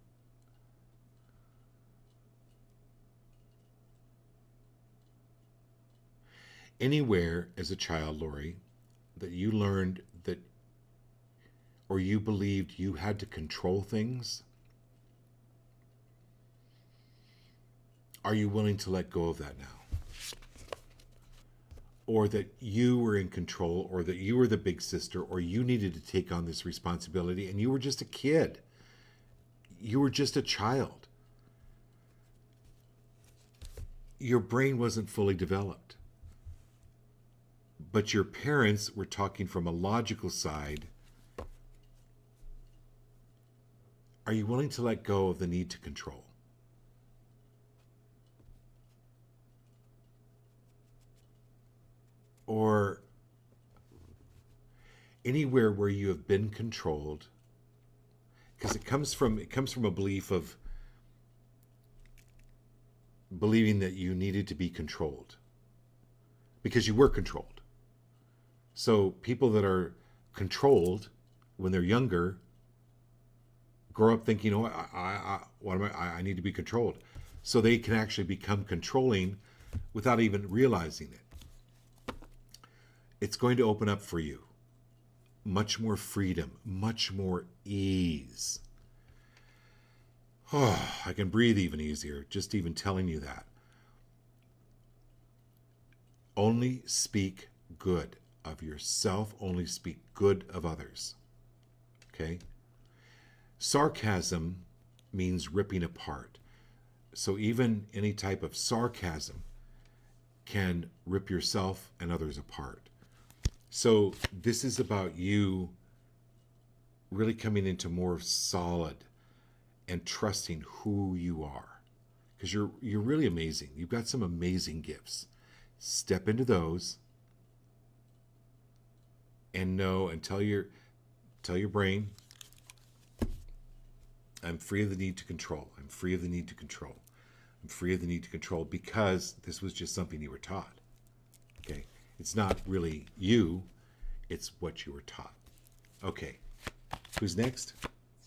anywhere as a child, Lori, that you learned that or you believed you had to control things. Are you willing to let go of that now? Or that you were in control, or that you were the big sister, or you needed to take on this responsibility and you were just a kid. You were just a child. Your brain wasn't fully developed. but your parents were talking from a logical side. Are you willing to let go of the need to control? Or anywhere where you have been controlled, because it comes from a belief of believing that you needed to be controlled because you were controlled. So people that are controlled when they're younger grow up thinking, oh, I need to be controlled. So they can actually become controlling without even realizing it. It's going to open up for you much more freedom, much more ease. Oh, I can breathe even easier just even telling you that. Only speak good of yourself. Only speak good of others. Okay? Sarcasm means ripping apart. So even any type of sarcasm can rip yourself and others apart. So this is about you really coming into more solid and trusting who you are, because you're really amazing. You've got some amazing gifts. Step into those and know and tell your brain, I'm free of the need to control. I'm free of the need to control. I'm free of the need to control, because this was just something you were taught. Okay? It's not really you, it's what you were taught. Okay. Who's next?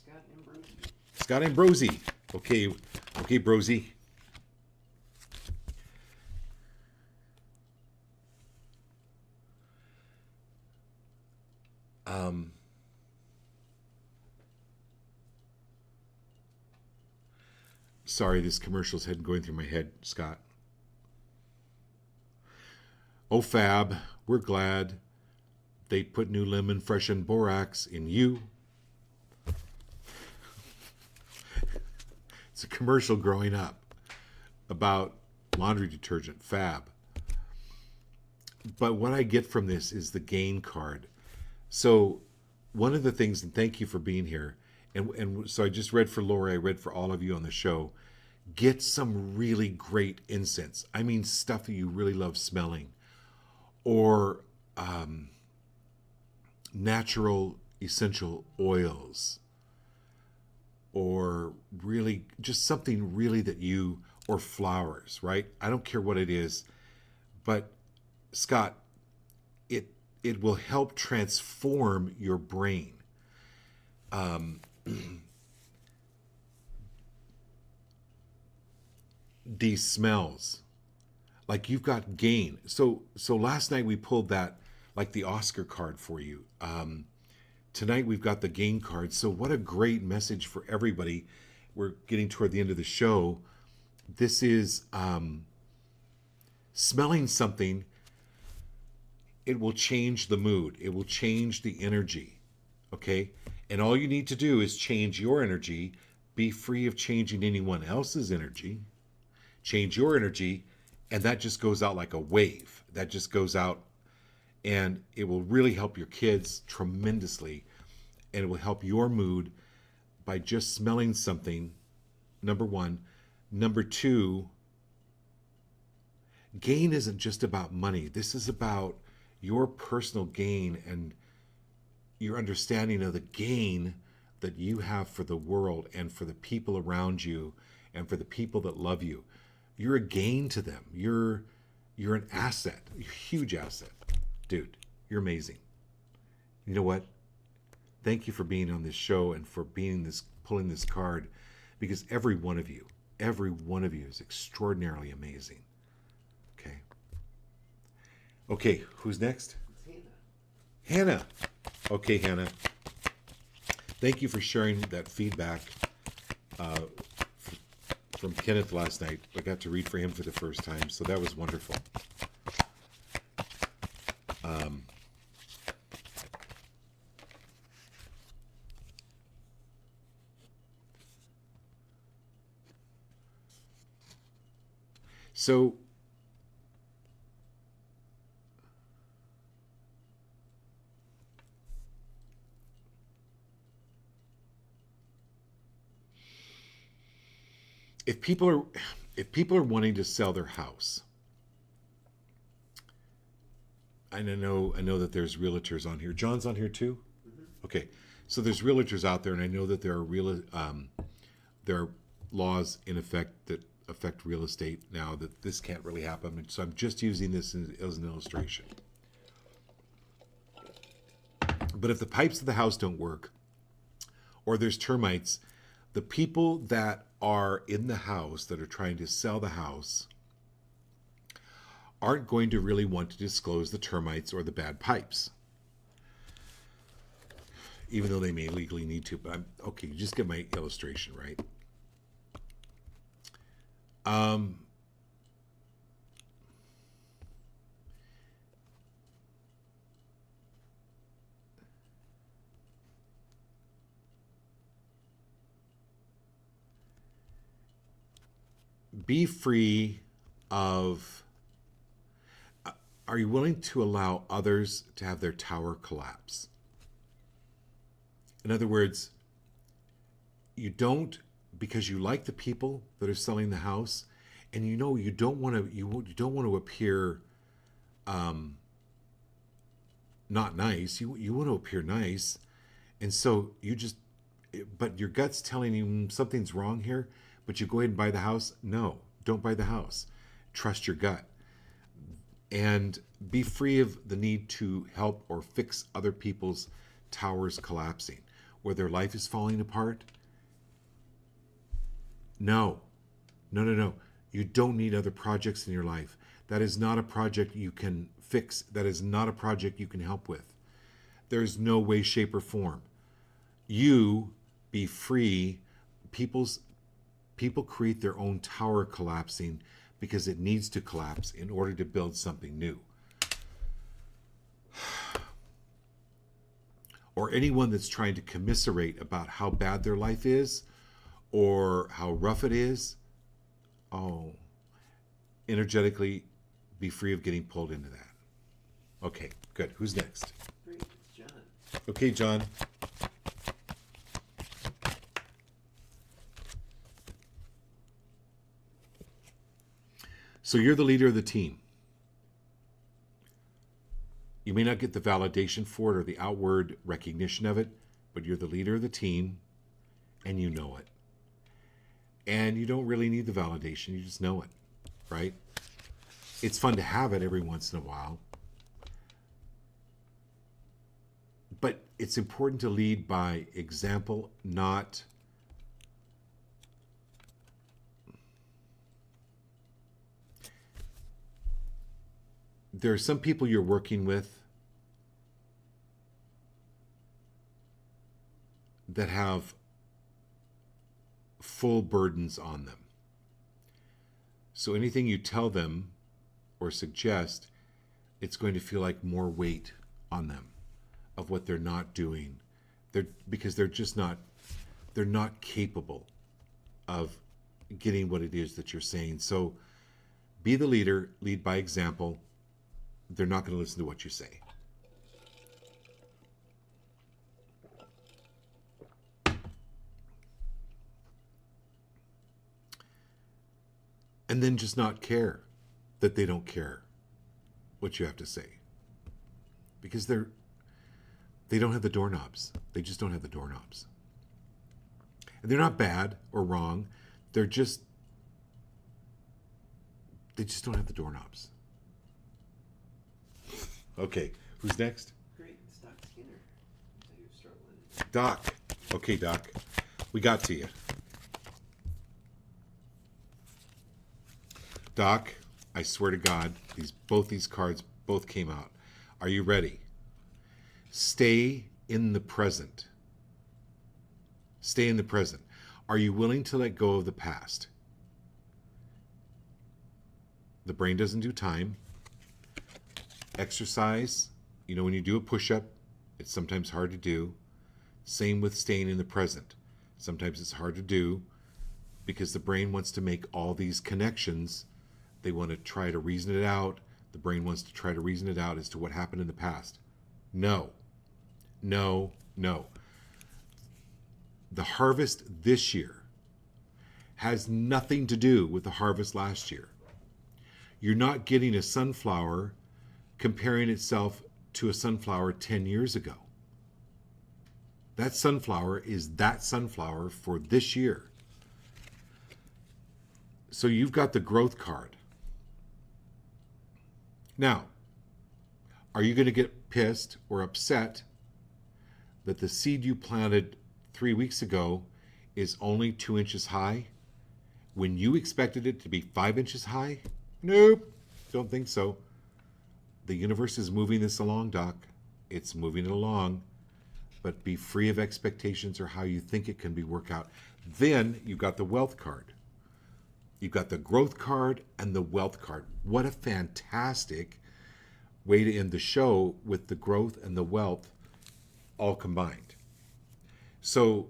Scott Ambrosi. Scott Ambrosi. Okay, Brosi. Sorry, this commercial's going through my head, Scott. Oh, Fab, we're glad they put new lemon fresh and borax in you. It's a commercial growing up about laundry detergent, Fab. But what I get from this is the gain card. So one of the things, and thank you for being here, and so I just read for Lori, I read for all of you on the show, get some really great incense. I mean stuff that you really love smelling, or natural essential oils, or really just something really that you, or flowers, right? I don't care what it is, but Scott, it will help transform your brain. These smells, like you've got gain. So last night we pulled that, like the Oscar card for you. Tonight we've got the gain card. So what a great message for everybody. We're getting toward the end of the show. This is smelling something. It will change the mood. It will change the energy. Okay? And all you need to do is change your energy. Be free of changing anyone else's energy. Change your energy, and that just goes out like a wave. That just goes out, and it will really help your kids tremendously, and it will help your mood by just smelling something, number one. Number two, gain isn't just about money. This is about your personal gain and your understanding of the gain that you have for the world and for the people around you and for the people that love you. You're a gain to them. You're an asset, a huge asset. Dude, you're amazing. You know what? Thank you for being on this show and for pulling this card, because every one of you is extraordinarily amazing. Okay. Okay, who's next? Hannah. Okay, Hannah. Thank you for sharing that feedback from Kenneth last night. I got to read for him for the first time, so that was wonderful. So if people are wanting to sell their house, and I know that there's realtors on here. John's on here too. Okay, so there's realtors out there, and I know that there are laws in effect that affect real estate now that this can't really happen. So I'm just using this as an illustration. But if the pipes of the house don't work, or there's termites, the people that are in the house that are trying to sell the house aren't going to really want to disclose the termites or the bad pipes, even though they may legally need to. But okay, you just get my illustration, right? Be free of. Are you willing to allow others to have their tower collapse? In other words, you don't, because you like the people that are selling the house, and you know you don't want to appear not nice. You want to appear nice, and so but your gut's telling you something's wrong here. But you go ahead and buy the house. No, don't buy the house. Trust your gut, and be free of the need to help or fix other people's towers collapsing, where their life is falling apart. No. You don't need other projects in your life. That is not a project you can fix. That is not a project you can help with. There is no way, shape, or form. You be free. People create their own tower collapsing because it needs to collapse in order to build something new. Or anyone that's trying to commiserate about how bad their life is or how rough it is, energetically be free of getting pulled into that. Okay, good. Who's next? Great, it's John. Okay, John. So you're the leader of the team. You may not get the validation for it or the outward recognition of it, but you're the leader of the team and you know it. And you don't really need the validation, you just know it, right? It's fun to have it every once in a while. But it's important to lead by example, not there are some people you're working with that have full burdens on them. So anything you tell them or suggest, it's going to feel like more weight on them of what they're not doing. Because they're not capable of getting what it is that you're saying. So be the leader, lead by example. They're not going to listen to what you say. And then just not care that they don't care what you have to say. Because they don't have the doorknobs. They just don't have the doorknobs. And they're not bad or wrong. They just don't have the doorknobs. Okay, who's next? Great, it's Doc Skinner. So you're struggling. Doc. Okay, Doc. We got to you. Doc, I swear to God, both these cards both came out. Are you ready? Stay in the present. Stay in the present. Are you willing to let go of the past? The brain doesn't do time. Exercise, when you do a push-up, it's sometimes hard to do. Same with staying in the present. Sometimes it's hard to do because the brain wants to make all these connections. They want to try to reason it out. The brain wants to try to reason it out as to what happened in the past. No. The harvest this year has nothing to do with the harvest last year. You're not getting a sunflower comparing itself to a sunflower 10 years ago. That sunflower is that sunflower for this year. So you've got the growth card. Now, are you going to get pissed or upset that the seed you planted 3 weeks ago is only 2 inches high when you expected it to be 5 inches high? Nope, don't think so. The universe is moving this along, Doc. It's moving it along. But be free of expectations or how you think it can be worked out. Then you've got the wealth card. You've got the growth card and the wealth card. What a fantastic way to end the show with the growth and the wealth all combined. So,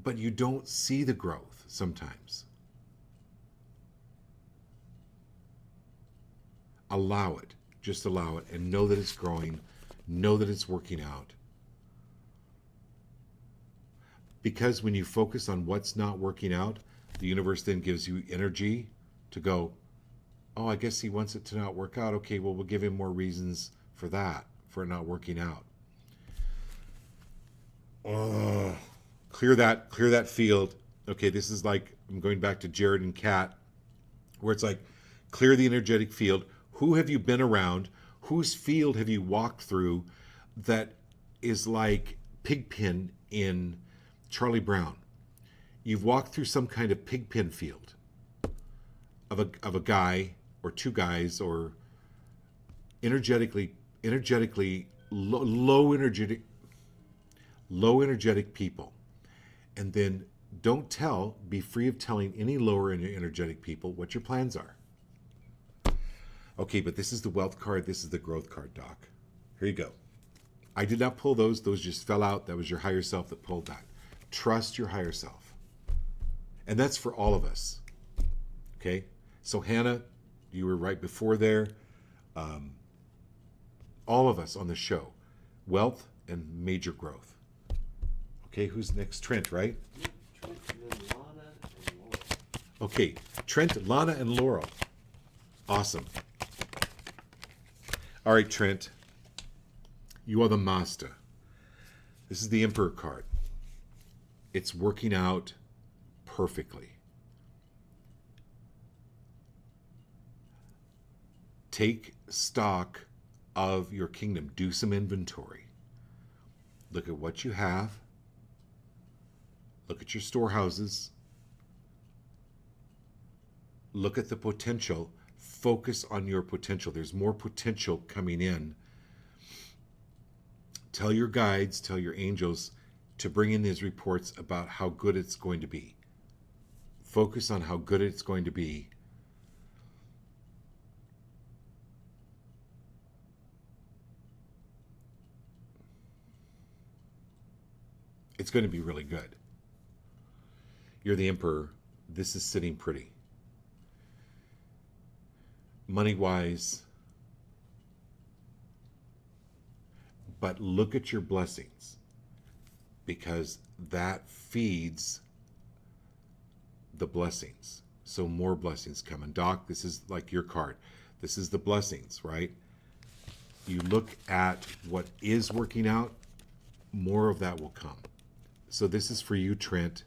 but you don't see the growth sometimes. Allow it. Just allow it and know that it's growing. Know that it's working out. Because when you focus on what's not working out, the universe then gives you energy to go, oh, I guess he wants it to not work out. Okay, well, we'll give him more reasons for that, for it not working out. Oh, clear that field. Okay, this is like, I'm going back to Jared and Kat, where it's like, clear the energetic field. Who have you been around? Whose field have you walked through that is like Pigpen in Charlie Brown? You've walked through some kind of pigpen field of a guy or two guys or energetically low energetic people. And then be free of telling any lower energetic people what your plans are. Okay, but this is the wealth card. This is the growth card, Doc. Here you go. I did not pull those. Those just fell out. That was your higher self that pulled that. Trust your higher self. And that's for all of us. Okay? So Hannah, you were right before there. All of us on the show. Wealth and major growth. Okay, who's next? Trent, right? Trent, and then Lana and Laurel. Okay, Trent, Lana, and Laurel. Awesome. All right, Trent. You are the master. This is the Emperor card. It's working out perfectly. Take stock of your kingdom. Do some inventory. Look at what you have. Look at your storehouses. Look at the potential. Focus on your potential. There's more potential coming in. Tell your guides, tell your angels to bring in these reports about how good it's going to be. Focus on how good it's going to be. It's going to be really good. You're the emperor. This is sitting pretty. Money-wise. But look at your blessings, because that feeds the blessings. So more blessings coming. Doc, this is like your card. This is the blessings, right? You look at what is working out, more of that will come. So this is for you, Trent.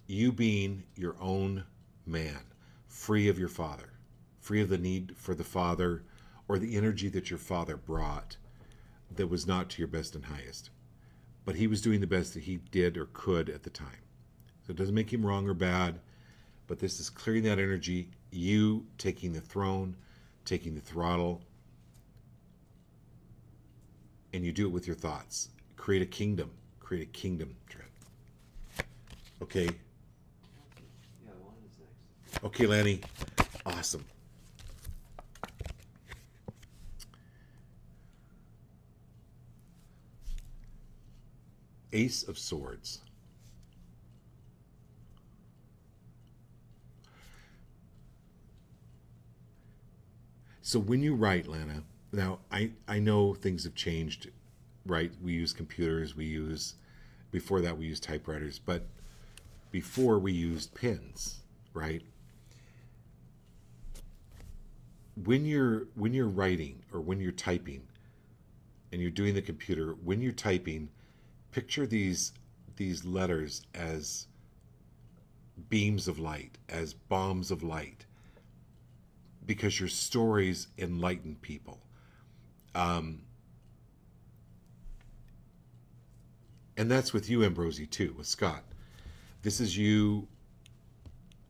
You being your own man, free of your father, free of the need for the father or the energy that your father brought that was not to your best and highest. But he was doing the best that he did or could at the time. So it doesn't make him wrong or bad, but this is clearing that energy, you taking the throne, taking the throttle, and you do it with your thoughts. Create a kingdom, Trent. Okay. Yeah, Lana's next. Okay, Lanny. Awesome. Ace of Swords. So when you write, Lana, Now, I know things have changed, right? We use computers, before that we used typewriters, but before we used pens, right? When you're writing or when you're typing and you're doing the computer, when you're typing, picture these letters as beams of light, as bombs of light, because your stories enlighten people. And that's with you, Ambrosi, too, with Scott. This is you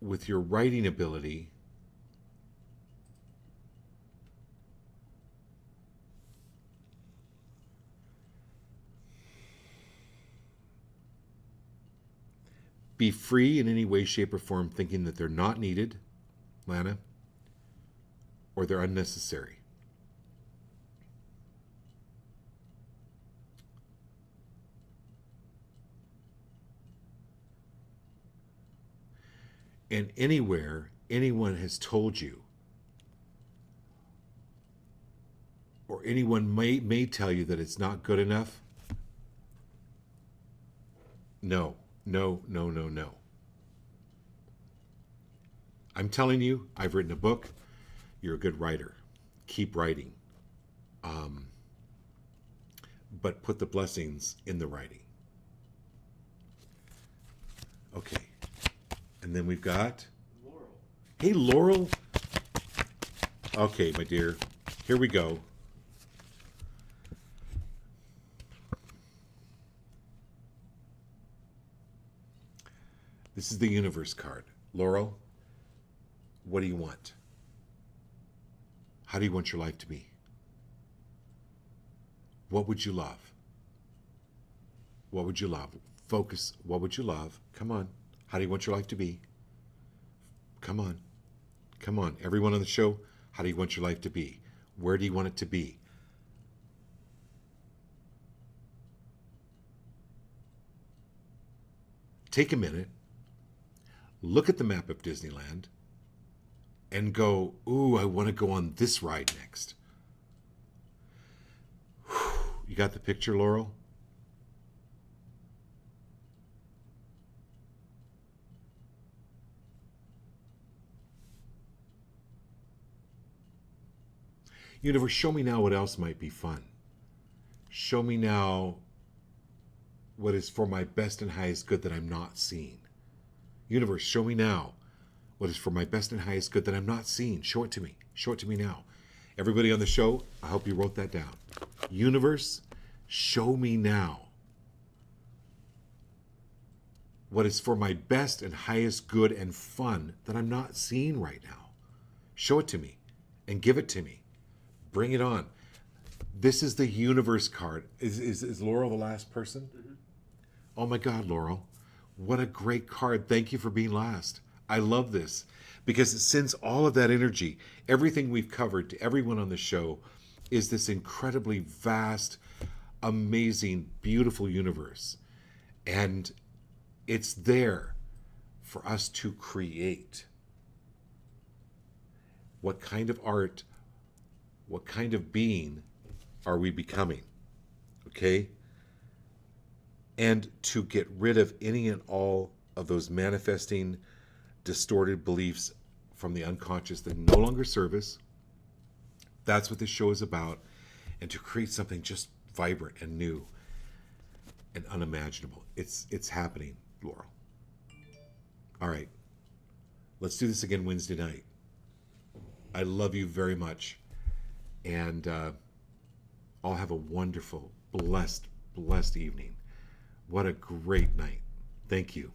with your writing ability. Be free in any way, shape, or form, thinking that they're not needed, Lana, or they're unnecessary. And anywhere anyone has told you, or anyone may tell you that it's not good enough, no, no, no, no, no. I'm telling you, I've written a book. You're a good writer. Keep writing. But put the blessings in the writing. Okay. And then we've got Laurel. Hey, Laurel. Okay, my dear. Here we go. This is the universe card. Laurel, what do you want? How do you want your life to be? What would you love? What would you love? Focus. What would you love? Come on. How do you want your life to be? Come on. Come on. Everyone on the show, how do you want your life to be? Where do you want it to be? Take a minute. Look at the map of Disneyland and go, ooh, I want to go on this ride next. You got the picture, Laurel? Universe, show me now what else might be fun. Show me now what is for my best and highest good that I'm not seeing. Universe, show me now what is for my best and highest good that I'm not seeing. Show it to me. Show it to me now. Everybody on the show, I hope you wrote that down. Universe, show me now what is for my best and highest good and fun that I'm not seeing right now. Show it to me and give it to me. Bring it on. This is the universe card. Is Laurel the last person? Mm-hmm. Oh my God, Laurel. What a great card. Thank you for being last. I love this because it sends all of that energy. Everything we've covered to everyone on the show is this incredibly vast, amazing, beautiful universe. And it's there for us to create. What kind of art, what kind of being are we becoming? Okay? And to get rid of any and all of those manifesting, distorted beliefs from the unconscious that no longer serve us. That's what this show is about. And to create something just vibrant and new and unimaginable. It's happening, Laurel. All right. Let's do this again Wednesday night. I love you very much. And I'll have a wonderful, blessed evening. What a great night. Thank you.